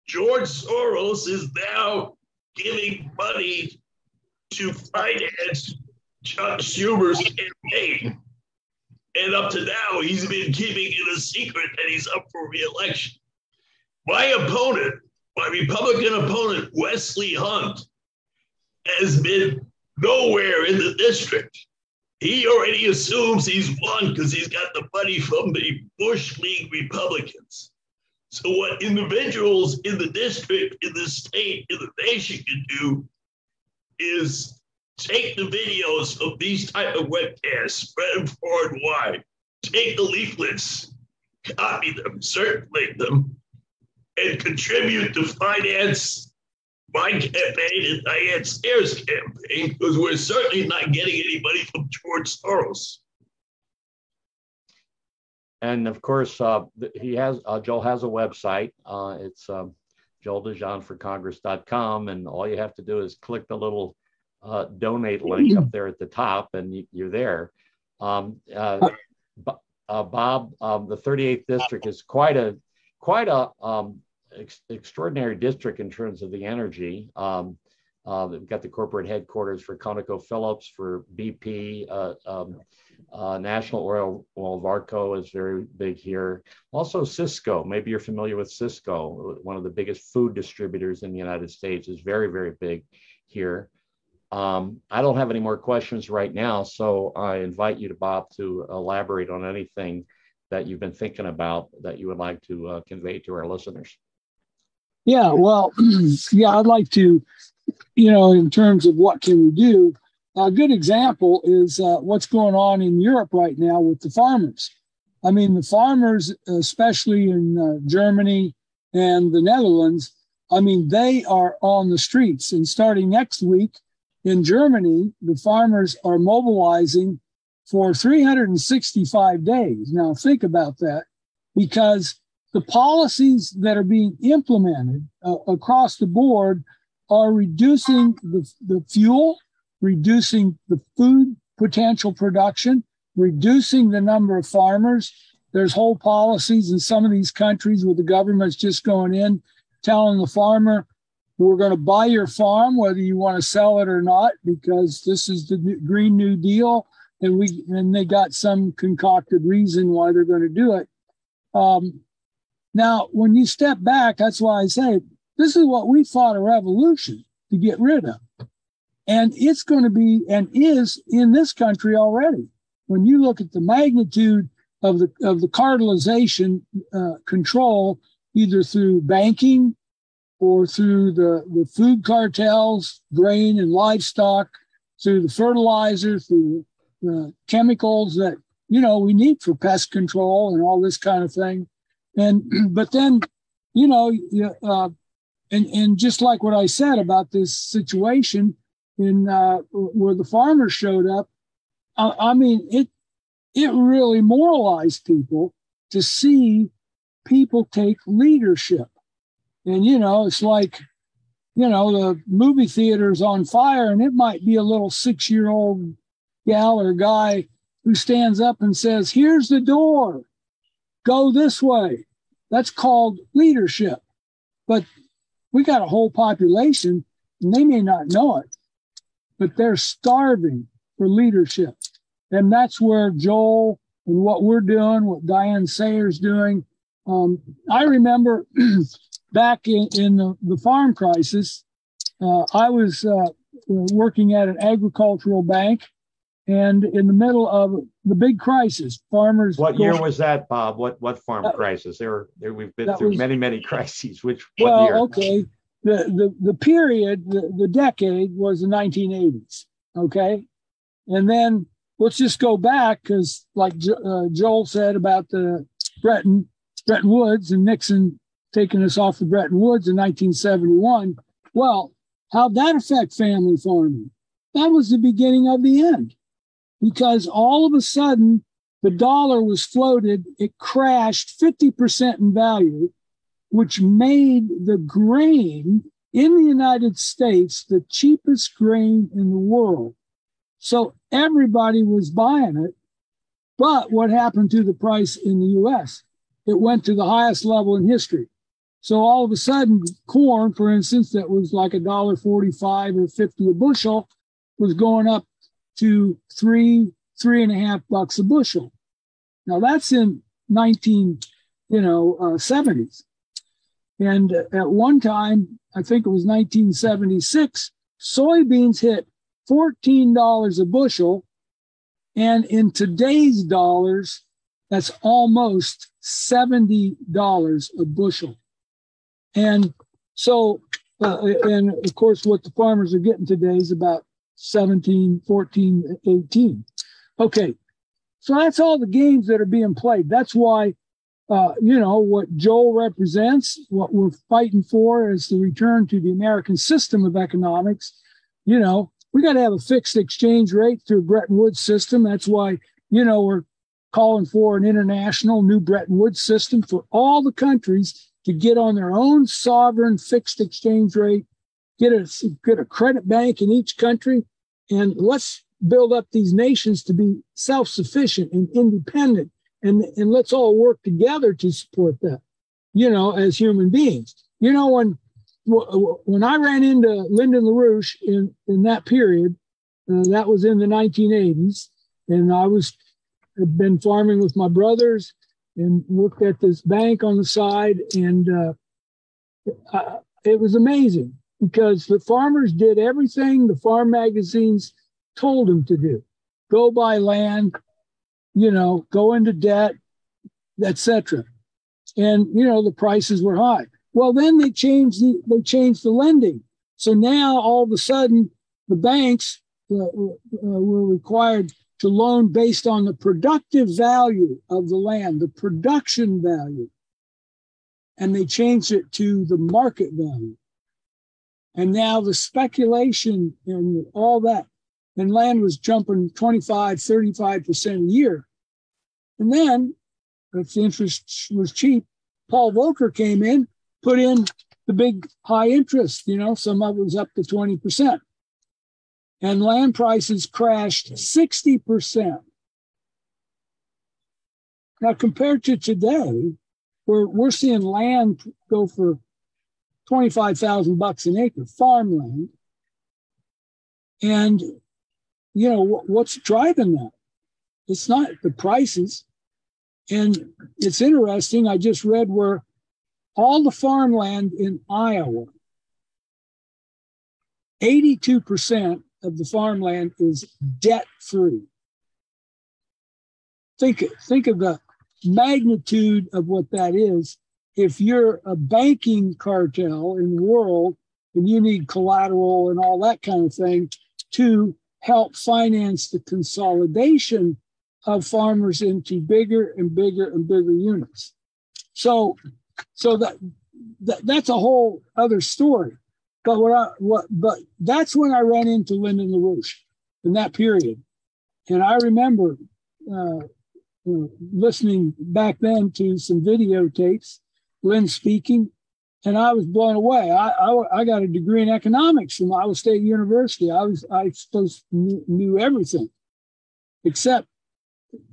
George Soros is now giving money to finance Chuck Schumer's campaign. And up to now, he's been keeping it a secret that he's up for re-election. My opponent, my Republican opponent, Wesley Hunt, has been nowhere in the district. He already assumes he's won because he's got the money from the Bush League Republicans. So what individuals in the district, in the state, in the nation can do is take the videos of these type of webcasts, spread them far and wide, take the leaflets, copy them, circulate them, and contribute to finance my campaign and Diane Sayers' campaign, because we're certainly not getting anybody from George Soros. And of course, Joel has a website. It's joeldejeanforcongress.com, and all you have to do is click the little donate link up there at the top, and you're there. Bob, the 38th district is quite a extraordinary district in terms of the energy. They've got the corporate headquarters for ConocoPhillips, for BP, National Oil Varco is very big here. Also Cisco, maybe you're familiar with Cisco, one of the biggest food distributors in the United States, is very, very big here. I don't have any more questions right now, so I invite you, Bob, to elaborate on anything that you've been thinking about that you would like to convey to our listeners. Yeah, well, I'd like to, in terms of what can we do, a good example is what's going on in Europe right now with the farmers. I mean, the farmers, especially in Germany and the Netherlands, I mean, they are on the streets. And starting next week in Germany, the farmers are mobilizing for 365 days. Now, think about that, because the policies that are being implemented across the board are reducing the fuel, reducing the food potential production, reducing the number of farmers. There's whole policies in some of these countries where the government's just going in, telling the farmer, we're going to buy your farm, whether you want to sell it or not, because this is the Green New Deal. And they got some concocted reason why they're going to do it. Now, when you step back, that's why I say this is what we fought a revolution to get rid of. And it's going to be, and is in this country already. When you look at the magnitude of the cartelization control, either through banking or through the food cartels, grain and livestock, through the fertilizer, through the chemicals that, we need for pest control and all this kind of thing. But then, and just like what I said about this situation in where the farmers showed up, I mean, it really moralized people to see people take leadership. And, it's like, the movie theater's on fire, and it might be a little 6-year-old gal or guy who stands up and says, here's the door, go this way. That's called leadership. But we got a whole population, and they may not know it, but they're starving for leadership. And that's where Joel and what we're doing, what Diane Sayer's doing. I remember back in the farm crisis, I was working at an agricultural bank, and in the middle of the big crisis, farmers. What year was that, Bob? What farm crisis? We've been through many crises. What year? Okay. The period, the decade was the 1980s. Okay. And then let's just go back, because like Joel said about the Bretton Woods and Nixon taking us off the Bretton Woods in 1971. Well, how'd that affect family farming? That was the beginning of the end, because all of a sudden the dollar was floated. It crashed 50% in value, which made the grain in the United States the cheapest grain in the world. So everybody was buying it. But what happened to the price in the US? It went to the highest level in history. So all of a sudden, corn, for instance, that was like $1.45 or 50 a bushel, was going up to $3.50 a bushel. Now that's in 1970s. And at one time, I think it was 1976, soybeans hit $14 a bushel. And in today's dollars, that's almost $70 a bushel. And so, and of course, what the farmers are getting today is about 17, 14, 18. Okay, so that's all the games that are being played. That's why, what Joel represents, what we're fighting for is the return to the American system of economics. We got to have a fixed exchange rate through Bretton Woods system. That's why, we're calling for an international new Bretton Woods system for all the countries to get on their own sovereign fixed exchange rate, get a credit bank in each country, and let's build up these nations to be self-sufficient and independent, and let's all work together to support that, as human beings. When I ran into Lyndon LaRouche in that period, that was in the 1980s, and had been farming with my brothers and worked at this bank on the side, and it was amazing because the farmers did everything the farm magazines told them to do: go buy land, go into debt, etc. And the prices were high. Well, then they changed the lending. So now all of a sudden the banks were required to loan based on the productive value of the land, the production value. And they changed it to the market value. And now the speculation and all that, and land was jumping 25, 35% a year. And then, if the interest was cheap, Paul Volcker came in, put in the big high interest, some of it was up to 20%. And land prices crashed 60%. Now, compared to today, where we're seeing land go for $25,000 an acre, farmland. And, what's driving that? It's not the prices. And it's interesting, I just read where all the farmland in Iowa, 82% of the farmland is debt-free. Think of the magnitude of what that is. If you're a banking cartel in the world and you need collateral and all that kind of thing to help finance the consolidation of farmers into bigger and bigger and bigger units. So that's a whole other story. But but that's when I ran into Lyndon LaRouche in that period. And I remember listening back then to some videotapes, Lynn speaking, and I was blown away. I got a degree in economics from Iowa State University. I supposed knew everything, except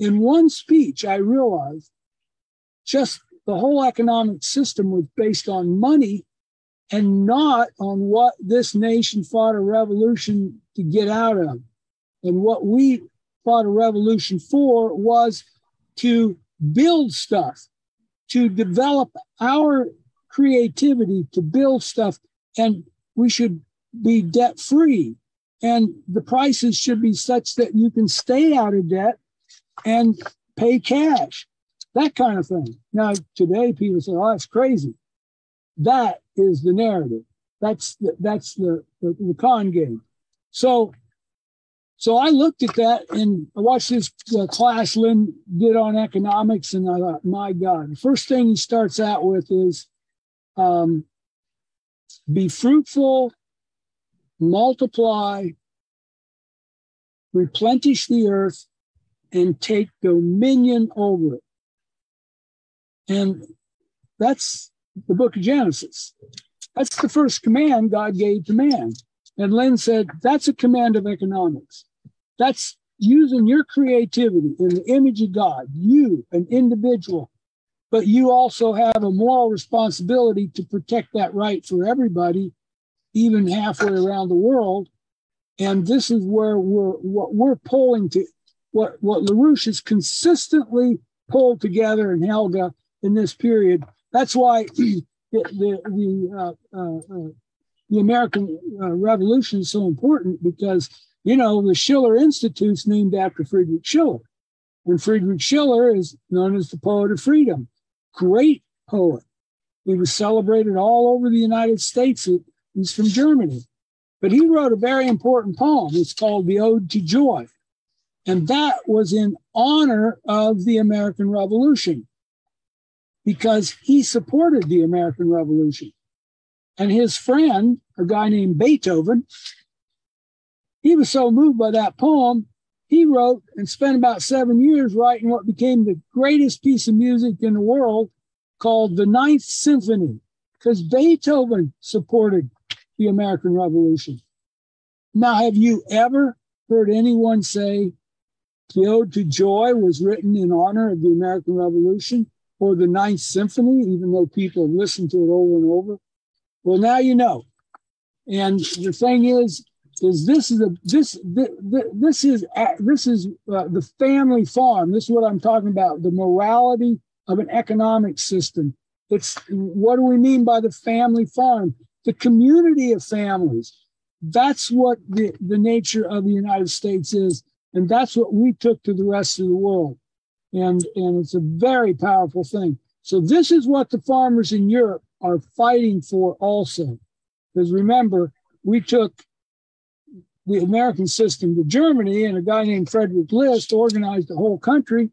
in one speech I realized just the whole economic system was based on money and not on what this nation fought a revolution to get out of. And what we fought a revolution for was to build stuff, to develop our creativity, to build stuff. And we should be debt-free. And the prices should be such that you can stay out of debt and pay cash, that kind of thing. Now, today, people say, oh, that's crazy. That is the narrative. That's the con game. So I looked at that and I watched this class Lynn did on economics, and I thought, my God, the first thing he starts out with is be fruitful, multiply, replenish the earth, and take dominion over it. And that's the book of Genesis. That's the first command God gave to man. And Lynn said, that's a command of economics. That's using your creativity in the image of God, you, an individual, but you also have a moral responsibility to protect that right for everybody, even halfway around the world. And this is where we're pulling to, what LaRouche has consistently pulled together, and Helga in this period. That's why the American Revolution is so important, because, the Schiller Institute's named after Friedrich Schiller. And Friedrich Schiller is known as the poet of freedom. Great poet. He was celebrated all over the United States. He's from Germany. But he wrote a very important poem. It's called The Ode to Joy. And that was in honor of the American Revolution, because he supported the American Revolution. And his friend, a guy named Beethoven, he was so moved by that poem, he wrote and spent about 7 years writing what became the greatest piece of music in the world called the Ninth Symphony, because Beethoven supported the American Revolution. Now, have you ever heard anyone say the Ode to Joy was written in honor of the American Revolution, or the Ninth Symphony, even though people have listened to it over and over? Well, now you know. And the thing is this is the family farm. This is what I'm talking about, the morality of an economic system. It's what do we mean by the family farm? The community of families. That's what the nature of the United States is. And that's what we took to the rest of the world. And it's a very powerful thing. So this is what the farmers in Europe are fighting for also. Because remember, we took the American system to Germany, and a guy named Frederick List organized the whole country,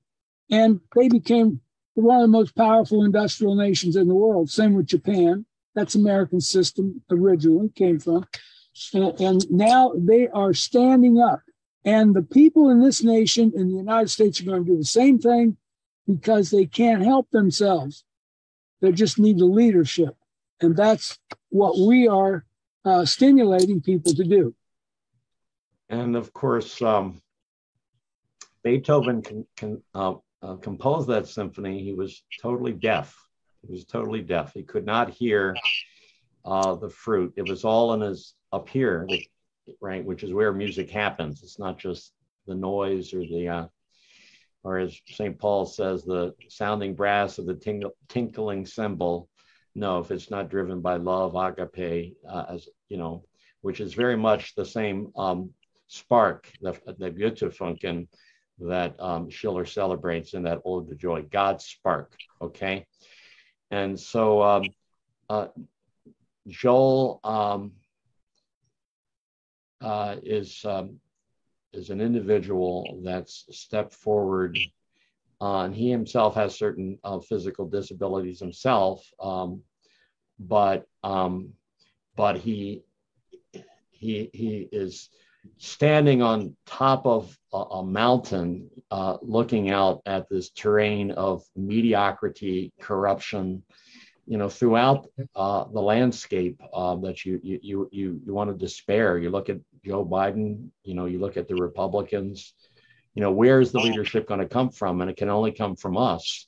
and they became one of the most powerful industrial nations in the world. Same with Japan. That's American system originally came from. And now they are standing up. And the people in this nation, in the United States, are going to do the same thing because they can't help themselves. They just need the leadership. And that's what we are stimulating people to do. And of course, Beethoven composed that symphony. He was totally deaf. He was totally deaf. He could not hear the fruit. It was all in his up here, right, which is where music happens. It's not just the noise or the, or as St. Paul says, the sounding brass or the tinkling cymbal. No, if it's not driven by love, agape, as you know, which is very much the same spark, the Goethefunken that Schiller celebrates in that Ode to Joy, God's spark. Okay, and so Joel is an individual that's stepped forward, and he himself has certain physical disabilities himself, but he is standing on top of a mountain, looking out at this terrain of mediocrity, corruption, you know, throughout the landscape that you want to despair. You look at Joe Biden, you know, you look at the Republicans, you know, where's the leadership going to come from? And it can only come from us.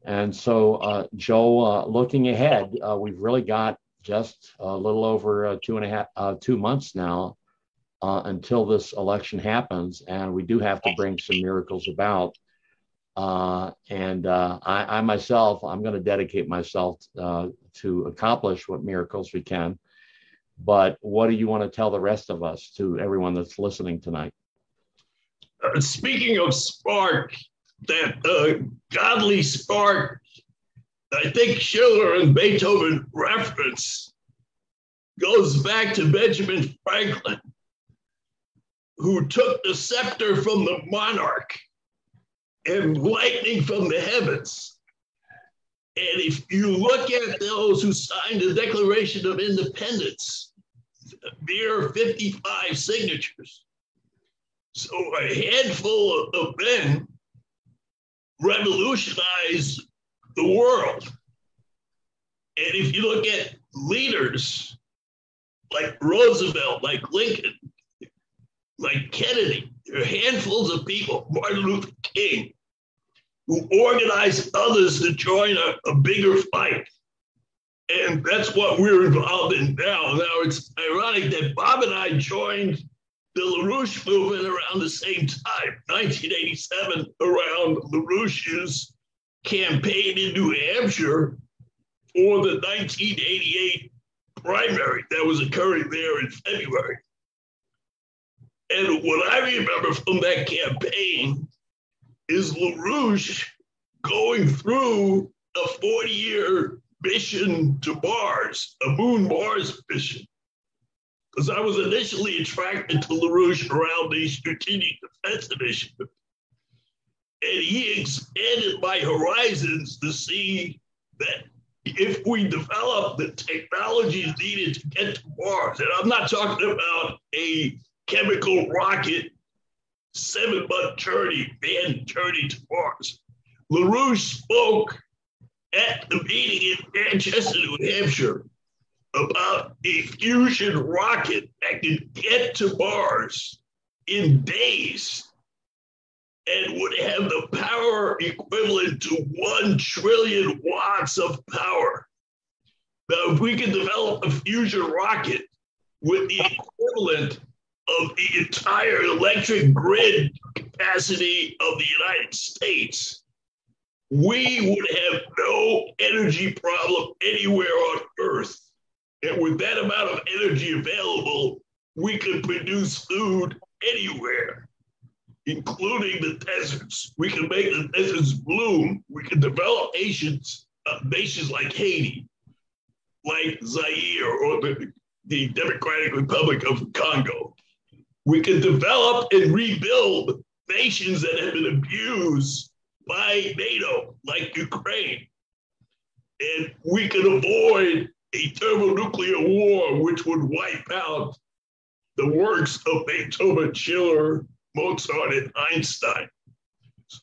And so, Joe, looking ahead, we've really got just a little over 2 months now until this election happens, and we do have to bring some miracles about. I myself, I'm going to dedicate myself to accomplish what miracles we can. But what do you want to tell the rest of us, to everyone that's listening tonight? Speaking of spark, that godly spark, I think Schiller and Beethoven reference goes back to Benjamin Franklin, who took the scepter from the monarch and lightning from the heavens. And if you look at those who signed the Declaration of Independence, mere 55 signatures. So a handful of men revolutionized the world. And if you look at leaders like Roosevelt, like Lincoln, like Kennedy, there are handfuls of people, Martin Luther King, who organized others to join a bigger fight. And that's what we're involved in now. Now, it's ironic that Bob and I joined the LaRouche movement around the same time, 1987, around LaRouche's campaign in New Hampshire for the 1988 primary that was occurring there in February. And what I remember from that campaign is LaRouche going through a 40-year mission to Mars, a moon Mars mission. Because I was initially attracted to LaRouche around the Strategic Defense Initiative. And he expanded my horizons to see that if we develop the technologies needed to get to Mars, and I'm not talking about a chemical rocket 7-month journey, manned journey to Mars. LaRouche spoke at the meeting in Manchester, New Hampshire, about a fusion rocket that could get to Mars in days and would have the power equivalent to 1 trillion watts of power. Now, if we can develop a fusion rocket with the equivalent of the entire electric grid capacity of the United States, we would have no energy problem anywhere on Earth. And with that amount of energy available, we could produce food anywhere, including the deserts. We can make the deserts bloom. We can develop nations like Haiti, like Zaire, or the Democratic Republic of Congo. We can develop and rebuild nations that have been abused by NATO, like Ukraine. And we can avoid a thermonuclear war, which would wipe out the works of Beethoven, Schiller, Mozart, and Einstein.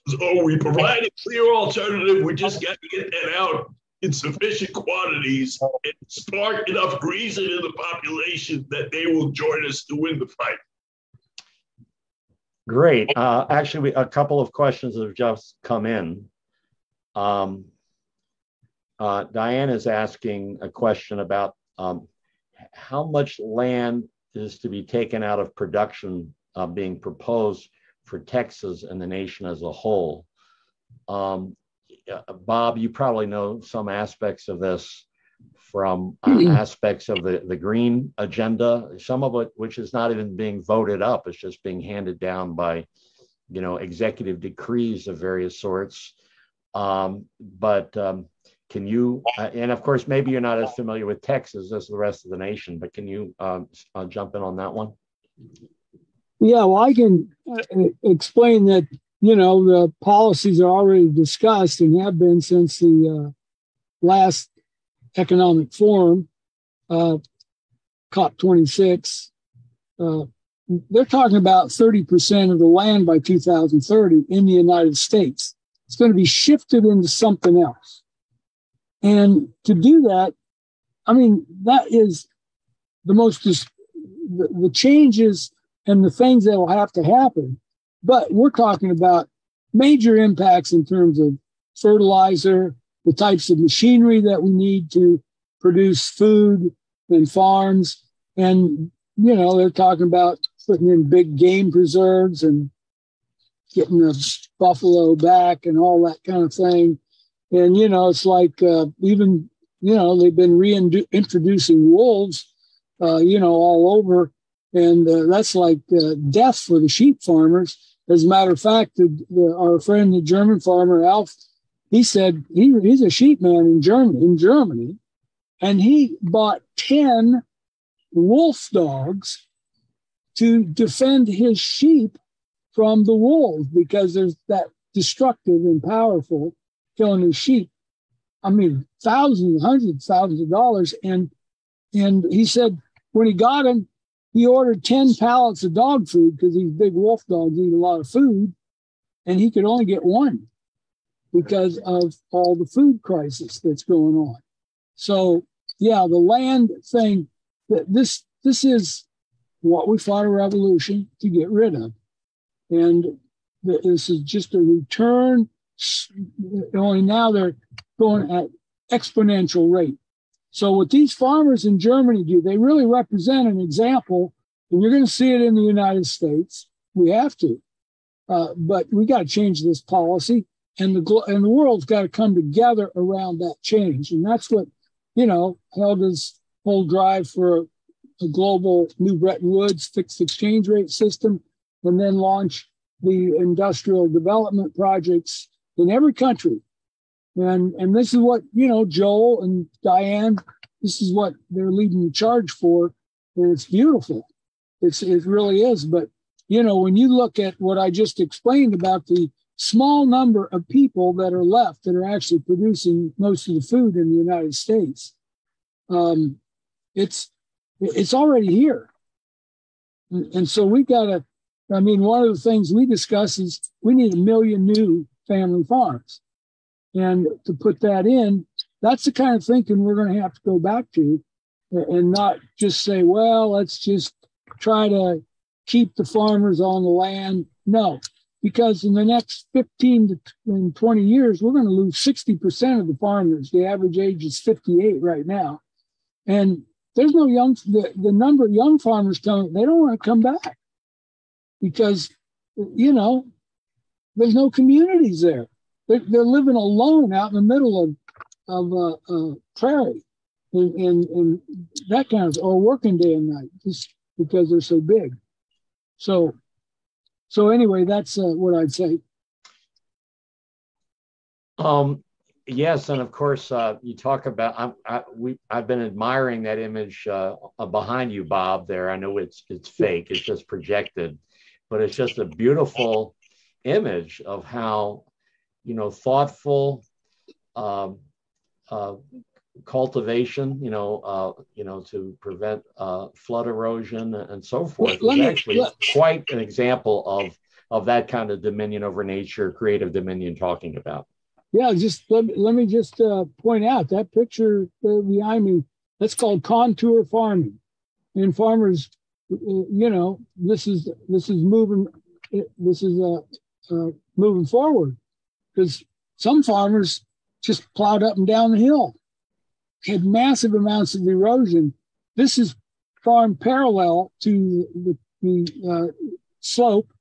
So we provide a clear alternative. We just got to get that out in sufficient quantities and spark enough reason in the population that they will join us to win the fight. Great. Actually, a couple of questions have just come in. Diane is asking a question about how much land is to be taken out of production being proposed for Texas and the nation as a whole. Bob, you probably know some aspects of this from aspects of the green agenda, some of it which is not even being voted up, it's just being handed down by, executive decrees of various sorts. Can you, and of course, maybe you're not as familiar with Texas as the rest of the nation, but can you jump in on that one? Yeah, well, I can explain that, the policies are already discussed and have been since the last economic forum, COP26. They're talking about 30% of the land by 2030 in the United States. It's going to be shifted into something else. And to do that, that is the most, the changes and the things that will have to happen. But we're talking about major impacts in terms of fertilizer, the types of machinery that we need to produce food and farms. And, they're talking about putting in big game preserves and getting the buffalo back and all that kind of thing. And, it's like even, they've been reintroducing wolves, all over. And that's like death for the sheep farmers. As a matter of fact, our friend, the German farmer, Alf, he said he's a sheep man in Germany, and he bought 10 wolf dogs to defend his sheep from the wolves because there's that destructive and powerful killing his sheep. Thousands, hundreds of thousands of dollars. And he said when he got him, he ordered 10 pallets of dog food because these big wolf dogs eat a lot of food, and he could only get one because of all the food crisis that's going on. So, yeah, the land thing, this is what we fought a revolution to get rid of. And this is just a return. Only now they're going at exponential rate. So what these farmers in Germany do, they really represent an example, and you're going to see it in the United States. We have to, but we got to change this policy, and the world's got to come together around that change. And that's what, Helga's whole drive for a global new Bretton Woods fixed exchange rate system, and then launch the industrial development projects in every country. And this is what, Joel and Diane, this is what they're leading the charge for. And it's beautiful. It really is. But, when you look at what I just explained about the small number of people that are left that are actually producing most of the food in the United States, it's already here. And so we got to, I mean, one of the things we discuss is we need 1 million new family farms. And to put that in, that's the kind of thinking we're going to have to go back to, and not just say, well, let's just try to keep the farmers on the land. No, because in the next 15 to 20 years, we're going to lose 60% of the farmers. The average age is 58 right now. And there's no the number of young farmers telling they don't want to come back because, you know, there's no communities there. They're living alone out in the middle of prairie and that kind of, or working day and night just because they're so big. So anyway, that's what I'd say. Yes, and of course, you talk about. I've been admiring that image behind you, Bob. There, I know it's fake. It's just projected, but it's just a beautiful image of how, you know, thoughtful cultivation, to prevent flood erosion and so forth. It's actually quite an example of that kind of dominion over nature, creative dominion talking about. Yeah, just let me just point out that picture behind me. That's called contour farming, and farmers, this is moving. This is moving forward because some farmers just plowed up and down the hill, had massive amounts of erosion. This is farmed parallel to the slope,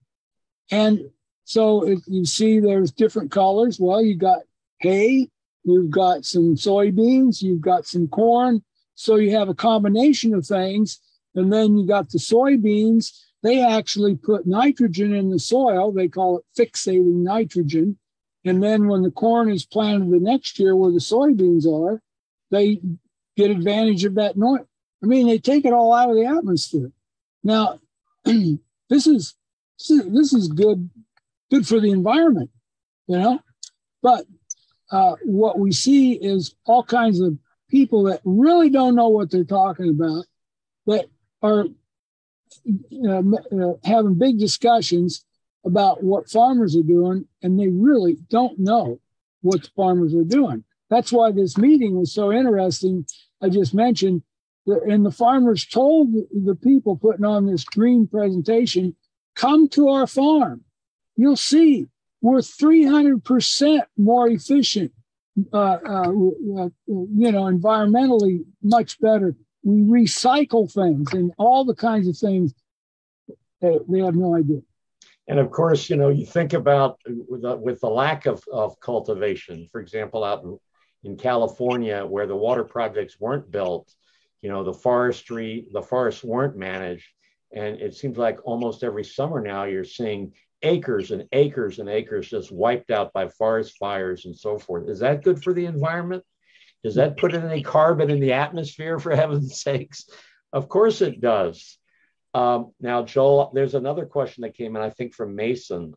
and so if you see there's different colors. Well, you got hay, you've got some soybeans, you've got some corn. So you have a combination of things. And then you got the soybeans. They actually put nitrogen in the soil. They call it fixating nitrogen. And then when the corn is planted the next year where the soybeans are, they get advantage of that noise. I mean, they take it all out of the atmosphere. Now, this is good for the environment, but what we see is all kinds of people that really don't know what they're talking about, that are having big discussions about what farmers are doing, and they really don't know what the farmers are doing. That's why this meeting was so interesting. I just mentioned, and the farmers told the people putting on this green presentation, come to our farm. You'll see we're 300% more efficient, environmentally much better. We recycle things and all the kinds of things. They have no idea. And of course, you think about with the lack of cultivation, for example, out in California, where the water projects weren't built, the forests weren't managed. And it seems like almost every summer now you're seeing acres and acres and acres just wiped out by forest fires and so forth. Is that good for the environment? Does that put any carbon in the atmosphere, for heaven's sakes? Of course it does. Now, Joel, there's another question that came in, I think, from Mason.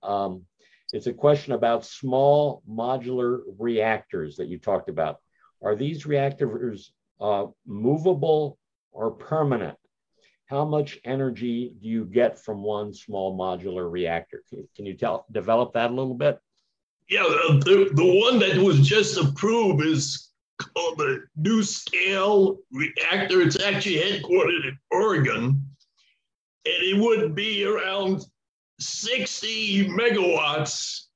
It's a question about small modular reactors that you talked about. Are these reactors movable or permanent? How much energy do you get from one small modular reactor? Can you develop that a little bit? Yeah, the one that was just approved is called the NuScale reactor. It's actually headquartered in Oregon, and it would be around 60 megawatts.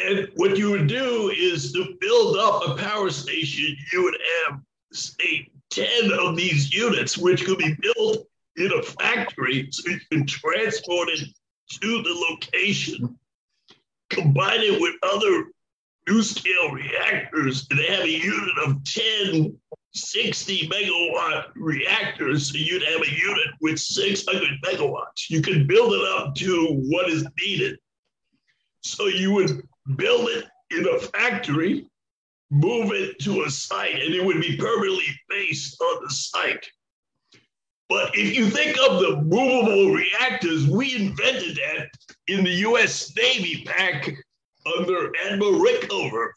And what you would do is to build up a power station, you would have, say, 10 of these units, which could be built in a factory so you can transport it to the location, combine it with other NuScale reactors, and have a unit of 10 60 megawatt reactors. So you'd have a unit with 600 megawatts. You could build it up to what is needed. So you would build it in a factory, move it to a site, and it would be permanently based on the site. But if you think of the movable reactors, we invented that in the US Navy back under Admiral Rickover.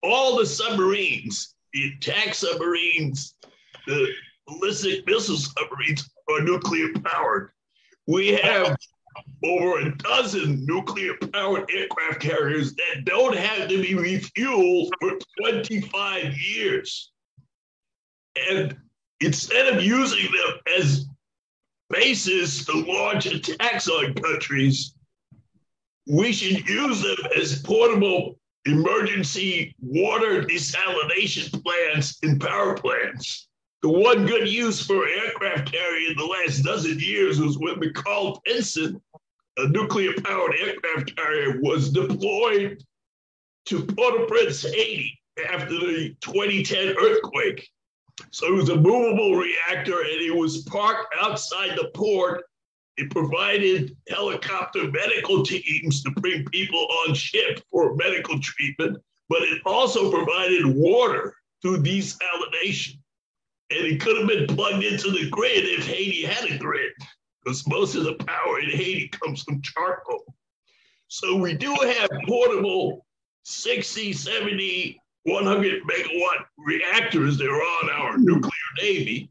All the submarines, the attack submarines, the ballistic missile submarines are nuclear powered. We have over a dozen nuclear-powered aircraft carriers that don't have to be refueled for 25 years. And instead of using them as bases to launch attacks on countries, we should use them as portable emergency water desalination plants and power plants. The one good use for an aircraft carrier in the last dozen years was when the Carl Vinson, a nuclear-powered aircraft carrier, was deployed to Port-au-Prince, Haiti, after the 2010 earthquake. So it was a movable reactor, and it was parked outside the port. It provided helicopter medical teams to bring people on ship for medical treatment, but it also provided water through desalination. And it could have been plugged into the grid if Haiti had a grid, because most of the power in Haiti comes from charcoal. So we do have portable 60, 70, 100 megawatt reactors that are on our nuclear navy.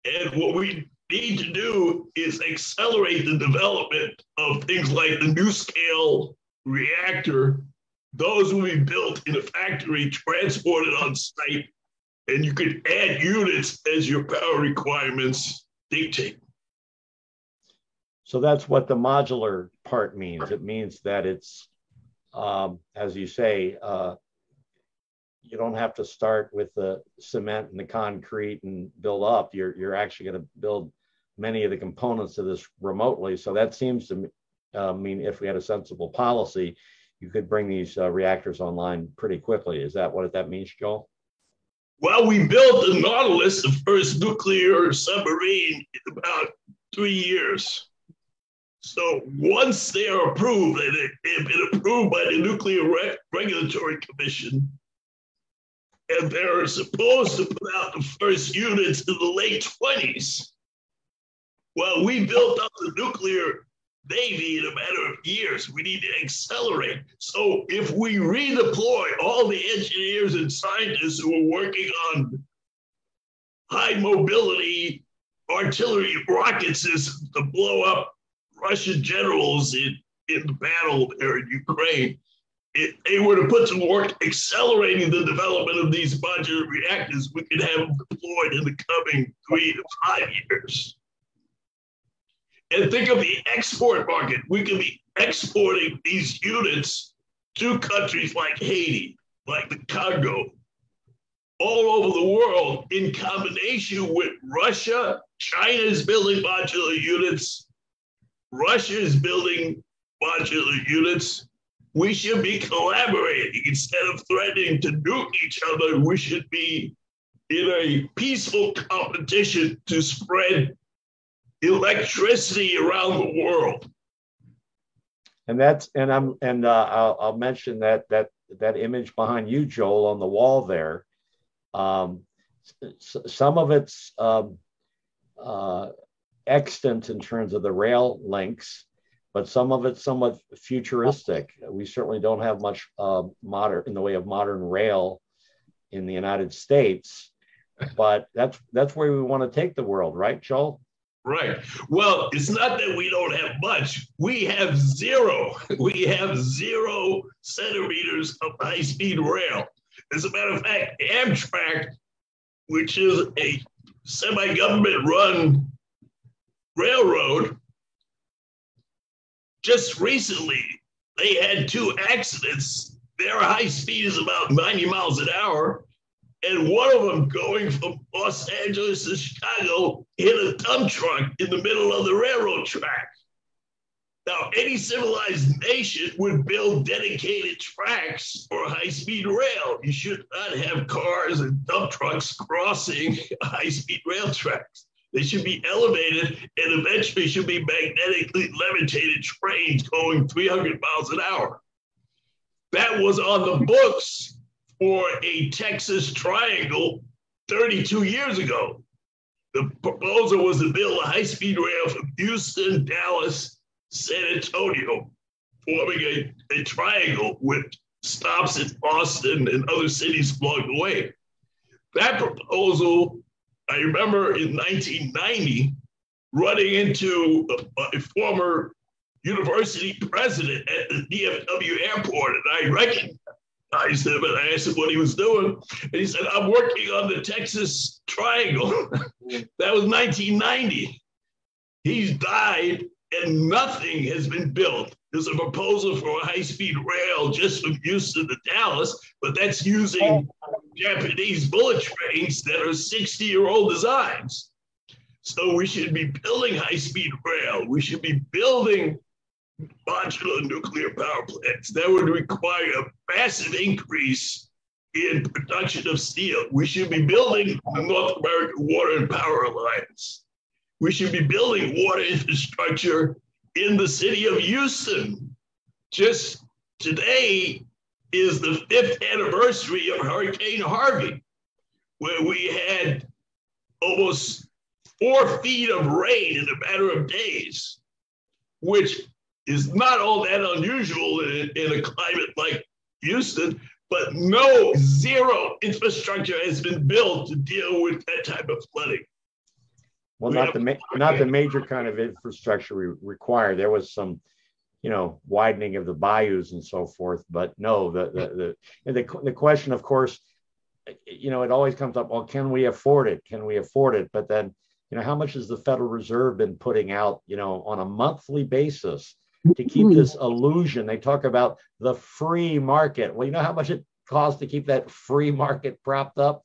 And what we need to do is accelerate the development of things like the NuScale reactor. Those will be built in a factory, transported on site, and you could add units as your power requirements dictate. So that's what the modular part means. It means that it's, as you say, you don't have to start with the cement and the concrete and build up. You're actually going to build many of the components of this remotely. So that seems to mean if we had a sensible policy, you could bring these reactors online pretty quickly. Is that what that means, Joel? Well, we built the Nautilus, the first nuclear submarine, in about 3 years. So once they are approved, and they've been approved by the Nuclear Regulatory Commission, and they're supposed to put out the first units in the late 20s. Well, we built up the nuclear navy in a matter of years. We need to accelerate. So if we redeploy all the engineers and scientists who are working on high mobility artillery rocket systems to blow up Russian generals in the battle there in Ukraine, if they were to put to work accelerating the development of these modular reactors, we could have them deployed in the coming 3 to 5 years. And think of the export market. We could be exporting these units to countries like Haiti, like the Congo, all over the world in combination with Russia. China is building modular units. Russia is building modular units. We should be collaborating instead of threatening to nuke each other. We should be in a peaceful competition to spread electricity around the world. And I'll mention that image behind you, Joel, on the wall there. Some of it's extant in terms of the rail links, but some of it's somewhat futuristic. We certainly don't have much modern in the way of modern rail in the United States, but that's where we want to take the world, right, Joel? Right. Well, it's not that we don't have much. We have zero. We have 0 centimeters of high-speed rail. As a matter of fact, Amtrak, which is a semi-government-run railroad, just recently, they had 2 accidents. Their high speed is about 90 miles an hour. And one of them, going from Los Angeles to Chicago, hit a dump truck in the middle of the railroad track. Now, any civilized nation would build dedicated tracks for high-speed rail. You should not have cars and dump trucks crossing high-speed rail tracks. They should be elevated and eventually should be magnetically levitated trains going 300 miles an hour. That was on the books for a Texas triangle 32 years ago. The proposal was to build a high-speed rail from Houston, Dallas, San Antonio, forming a triangle with stops in Austin and other cities along the way. That proposal, I remember in 1990, running into a former university president at the DFW airport, and I recognized him, and I asked him what he was doing, and he said, "I'm working on the Texas Triangle." That was 1990. He's died, and nothing has been built. There's a proposal for a high-speed rail just from Houston to Dallas, but that's using Japanese bullet trains that are 60-year-old designs. So we should be building high-speed rail. We should be building modular nuclear power plants. That would require a massive increase in production of steel. We should be building the North American Water and Power Alliance. We should be building water infrastructure in the city of Houston. Just today is the 5th anniversary of Hurricane Harvey, where we had almost 4 feet of rain in a matter of days, which is not all that unusual in a climate like Houston, but zero infrastructure has been built to deal with that type of flooding. Well, not the major kind of infrastructure required. There was some, widening of the bayous and so forth, but no, the question, of course, it always comes up. Well, can we afford it? Can we afford it? But then, how much has the Federal Reserve been putting out, on a monthly basis to keep this illusion? They talk about the free market. Well, you know how much it costs to keep that free market propped up?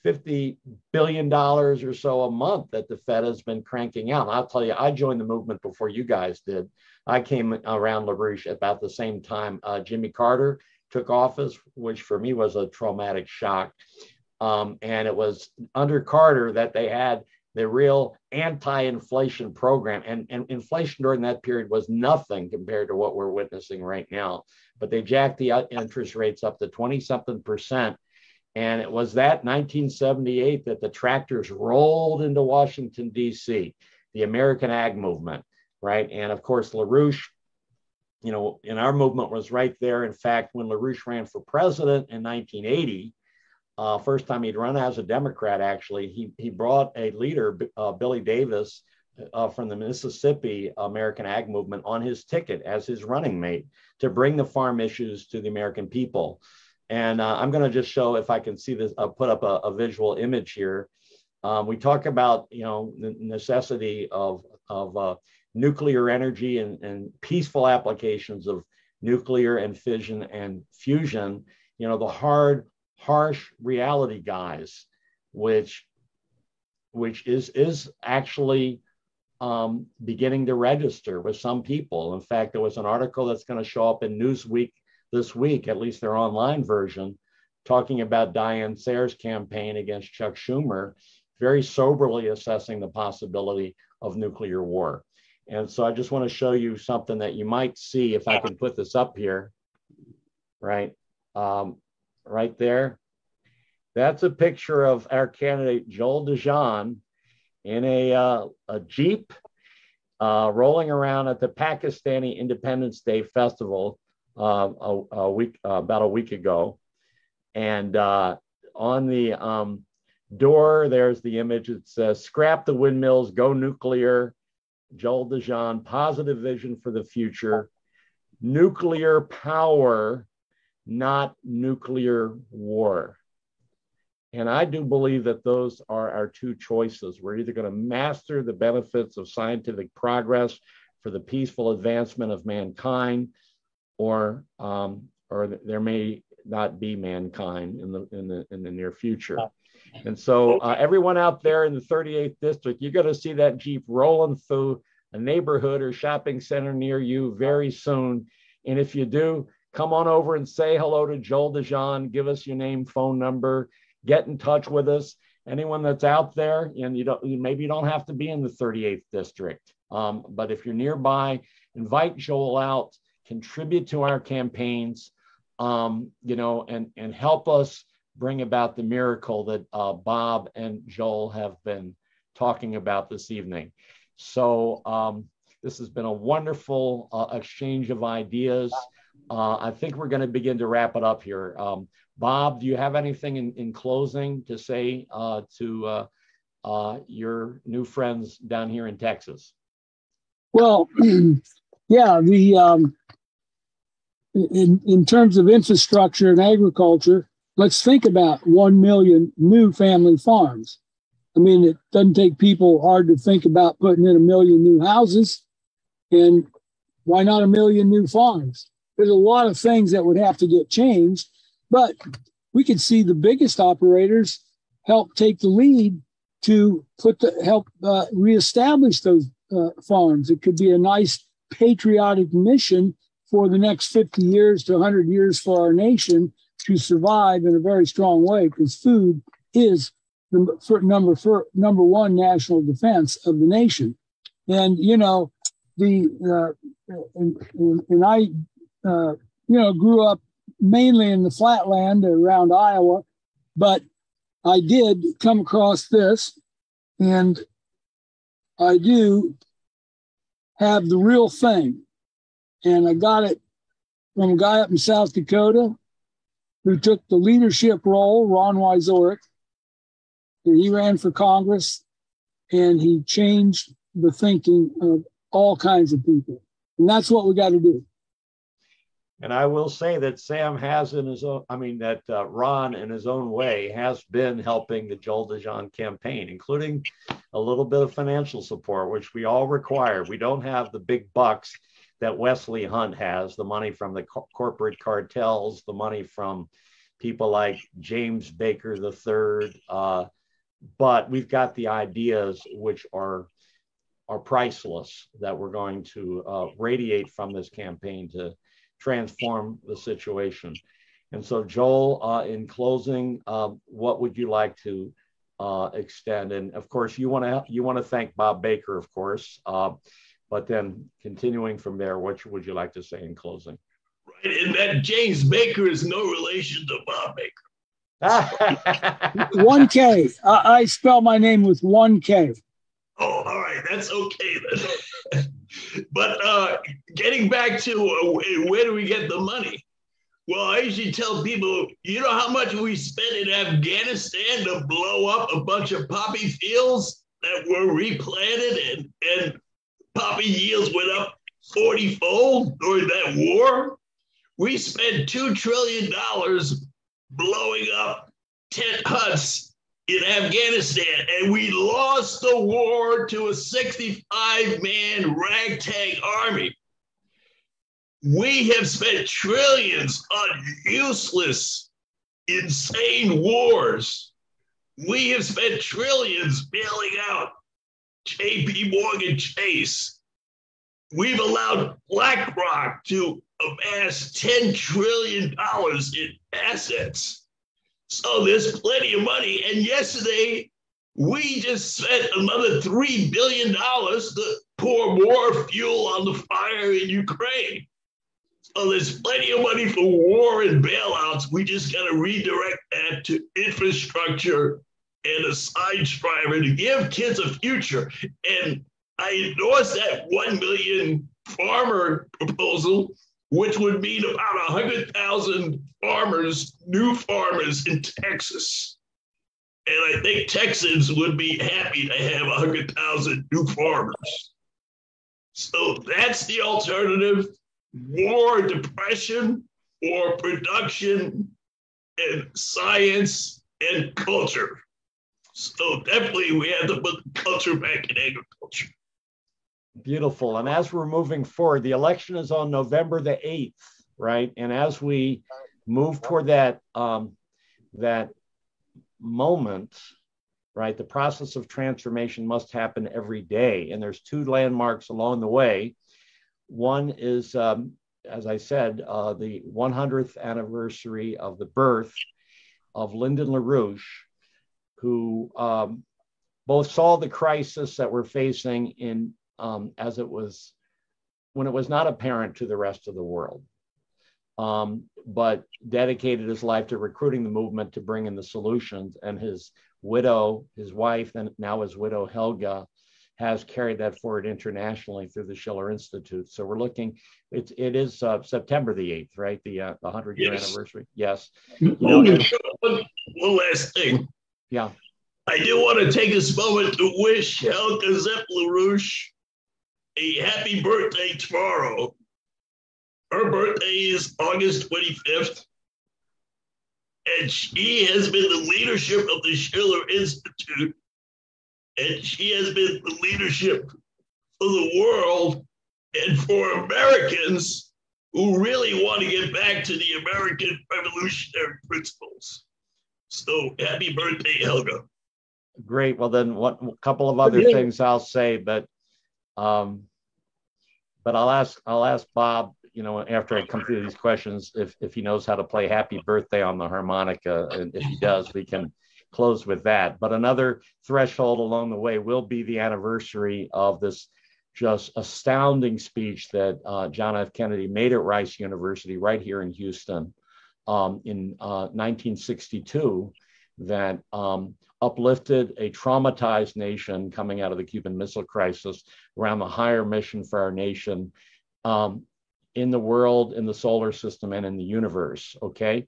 $50 billion or so a month that the Fed has been cranking out. And I'll tell you, I joined the movement before you guys did. I came around LaRouche at about the same time Jimmy Carter took office, which for me was a traumatic shock. And it was under Carter that they had the real anti-inflation program. And inflation during that period was nothing compared to what we're witnessing right now. But they jacked the interest rates up to 20-something%. And it was that 1978 that the tractors rolled into Washington, D.C., the American Ag Movement, right? And of course, LaRouche, in our movement was right there. In fact, when LaRouche ran for president in 1980, first time he'd run as a Democrat, actually, he brought a leader, Billy Davis, from the Mississippi American Ag Movement on his ticket as his running mate to bring the farm issues to the American people. And I'm going to just show, if I can see this, put up a visual image here. We talk about, the necessity of nuclear energy and peaceful applications of nuclear and fission and fusion. The hard, harsh reality, guys, which is actually beginning to register with some people. In fact, there was an article that's going to show up in Newsweek this week, at least their online version, talking about Diane Sayers' campaign against Chuck Schumer, very soberly assessing the possibility of nuclear war. And so I just want to show you something that you might see, if I can put this up here, right? Right there. That's a picture of our candidate, Joel DeJean, in a Jeep rolling around at the Pakistani Independence Day Festival about a week ago. And on the door, there's the image. It says, "Scrap the windmills, go nuclear. Joel DeJean, positive vision for the future. Nuclear power, not nuclear war." And I do believe that those are our two choices. We're either going to master the benefits of scientific progress for the peaceful advancement of mankind, or there may not be mankind in the near future. And so everyone out there in the 38th district, you're going to see that Jeep rolling through a neighborhood or shopping center near you very soon. And if you do, come on over and say hello to Joel DeJean. Give us your name, phone number, get in touch with us. Anyone that's out there, and maybe you don't have to be in the 38th district, but if you're nearby, invite Joel out, contribute to our campaigns, and help us bring about the miracle that Bob and Joel have been talking about this evening. So this has been a wonderful exchange of ideas. I think we're going to begin to wrap it up here. Bob, do you have anything in closing to say to your new friends down here in Texas? Well, yeah, in terms of infrastructure and agriculture, let's think about 1 million new family farms. I mean, it doesn't take people hard to think about putting in 1 million new houses, and why not 1 million new farms? There's a lot of things that would have to get changed, but we could see the biggest operators help take the lead to help reestablish those farms. It could be a nice patriotic mission for the next 50 years to 100 years for our nation to survive in a very strong way, because food is the number one national defense of the nation. And, you know, I grew up mainly in the flatland around Iowa, but I did come across this, and I do have the real thing. And I got it from a guy up in South Dakota who took the leadership role, Ron Wyzorek, and he ran for Congress, and he changed the thinking of all kinds of people. And that's what we got to do. And I will say that Sam has Ron in his own way has been helping the Joel DeJean campaign, including a little bit of financial support, which we all require. We don't have the big bucks that Wesley Hunt has, the money from the corporate cartels, the money from people like James Baker III, but we've got the ideas which are priceless that we're going to radiate from this campaign to transform the situation. And so, Joel, in closing, what would you like to extend? And of course, you want to thank Bob Baker, of course, but then continuing from there, what would you like to say in closing? Right, and that James Baker is no relation to Bob Baker. 1K. I spell my name with 1K. Oh, all right, that's okay then. But getting back to where do we get the money? Well, I usually tell people, you know how much we spent in Afghanistan to blow up a bunch of poppy fields that were replanted and poppy yields went up 40-fold during that war? We spent $2 trillion blowing up tent huts in Afghanistan, and we lost the war to a 65-man ragtag army. We have spent trillions on useless, insane wars. We have spent trillions bailing out JP Morgan Chase. We've allowed BlackRock to amass $10 trillion in assets. So there's plenty of money. And yesterday, we just spent another $3 billion to pour more fuel on the fire in Ukraine. So there's plenty of money for war and bailouts. We just got to redirect that to infrastructure and a science driver to give kids a future. And I endorse that 1 million farmer proposal, which would mean about 100,000 farmers, new farmers in Texas. And I think Texans would be happy to have 100,000 new farmers. So that's the alternative: war, depression, or production and science and culture. So definitely we have to put culture back in agriculture. Beautiful. And as we're moving forward, the election is on November the 8th, right? And as we move toward that moment, right, the process of transformation must happen every day. And there's two landmarks along the way. One is, as I said, the 100th anniversary of the birth of Lyndon LaRouche, who both saw the crisis that we're facing in as it was when it was not apparent to the rest of the world, but dedicated his life to recruiting the movement to bring in the solutions. And his widow, his wife, and now his widow, Helga, has carried that forward internationally through the Schiller Institute. So we're looking, it is September the 8th, right? The 100-year Yes. anniversary. Yes. One last thing. Yeah. I do want to take this moment to wish Helga Zepp-LaRouche a happy birthday tomorrow. Her birthday is August 25th, and she has been the leadership of the Schiller Institute, and she has been the leadership for the world and for Americans who really want to get back to the American revolutionary principles. So happy birthday, Helga. Great. Well, then a couple of other things I'll say, but I'll ask Bob, after I come through these questions, if he knows how to play Happy Birthday on the harmonica, and if he does, we can close with that. But another threshold along the way will be the anniversary of this just astounding speech that John F. Kennedy made at Rice University right here in Houston in 1962 that uplifted a traumatized nation coming out of the Cuban Missile Crisis around the higher mission for our nation in the world, in the solar system, and in the universe, okay?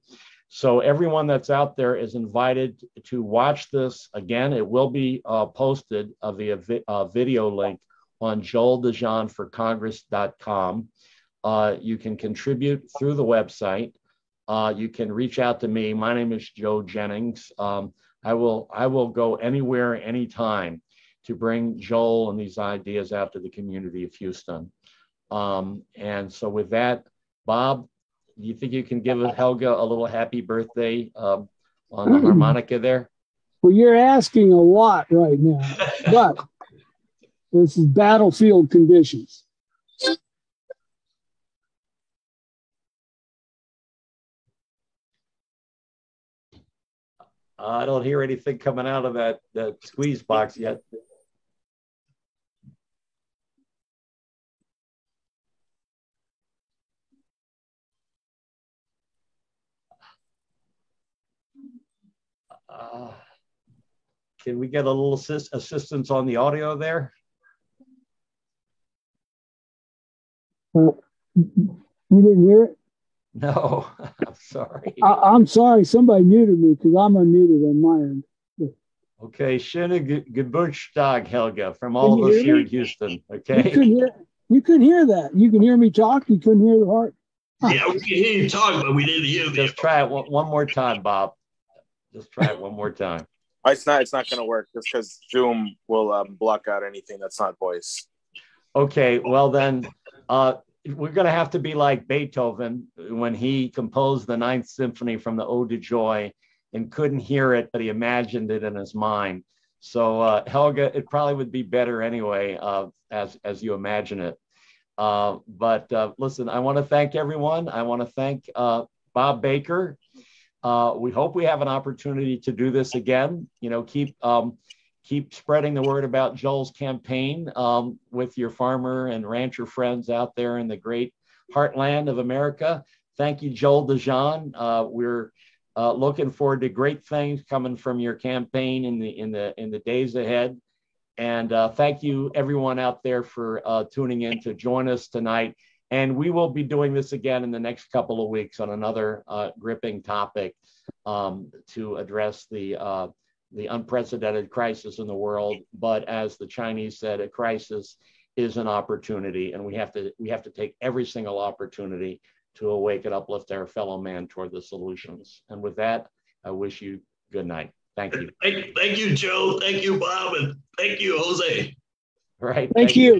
So everyone that's out there is invited to watch this. Again, it will be posted via video link on joeldejeanforcongress.com. You can contribute through the website. You can reach out to me. My name is Joe Jennings. I will go anywhere, anytime to bring Joel and these ideas out to the community of Houston. And so with that, Bob, do you think you can give Helga a little happy birthday on the harmonica there? Well, you're asking a lot right now, but this is battlefield conditions. I don't hear anything coming out of that squeeze box yet. Can we get a little assistance on the audio there? You didn't hear it? No, I'm sorry. I'm sorry. Somebody muted me because I'm unmuted on my end. Okay, schöne Geburtstag, Helga, from all of us here in Houston. Okay. You couldn't hear that. You can hear me talk. You couldn't hear the heart. Yeah, we can hear you talk, but we didn't hear the. Just try it one more time, Bob. Just try it one more time. It's not going to work just because Zoom will block out anything that's not voice. Okay, well then, we're going to have to be like Beethoven when he composed the Ninth Symphony from the Ode to Joy and couldn't hear it, but he imagined it in his mind. So Helga, it probably would be better anyway as you imagine it. But listen, I want to thank everyone. I want to thank Bob Baker. We hope we have an opportunity to do this again. Keep spreading the word about Joel's campaign with your farmer and rancher friends out there in the great heartland of America. Thank you, Joel DeJean. We're looking forward to great things coming from your campaign in the days ahead. And thank you, everyone out there, for tuning in to join us tonight. And we will be doing this again in the next couple of weeks on another gripping topic to address the unprecedented crisis in the world. But as the Chinese said, a crisis is an opportunity, and we have to take every single opportunity to awake and uplift our fellow man toward the solutions. And with that, I wish you good night. Thank you. Thank you, Joe. Thank you, Bob, and thank you, Jose. All right. Thank you.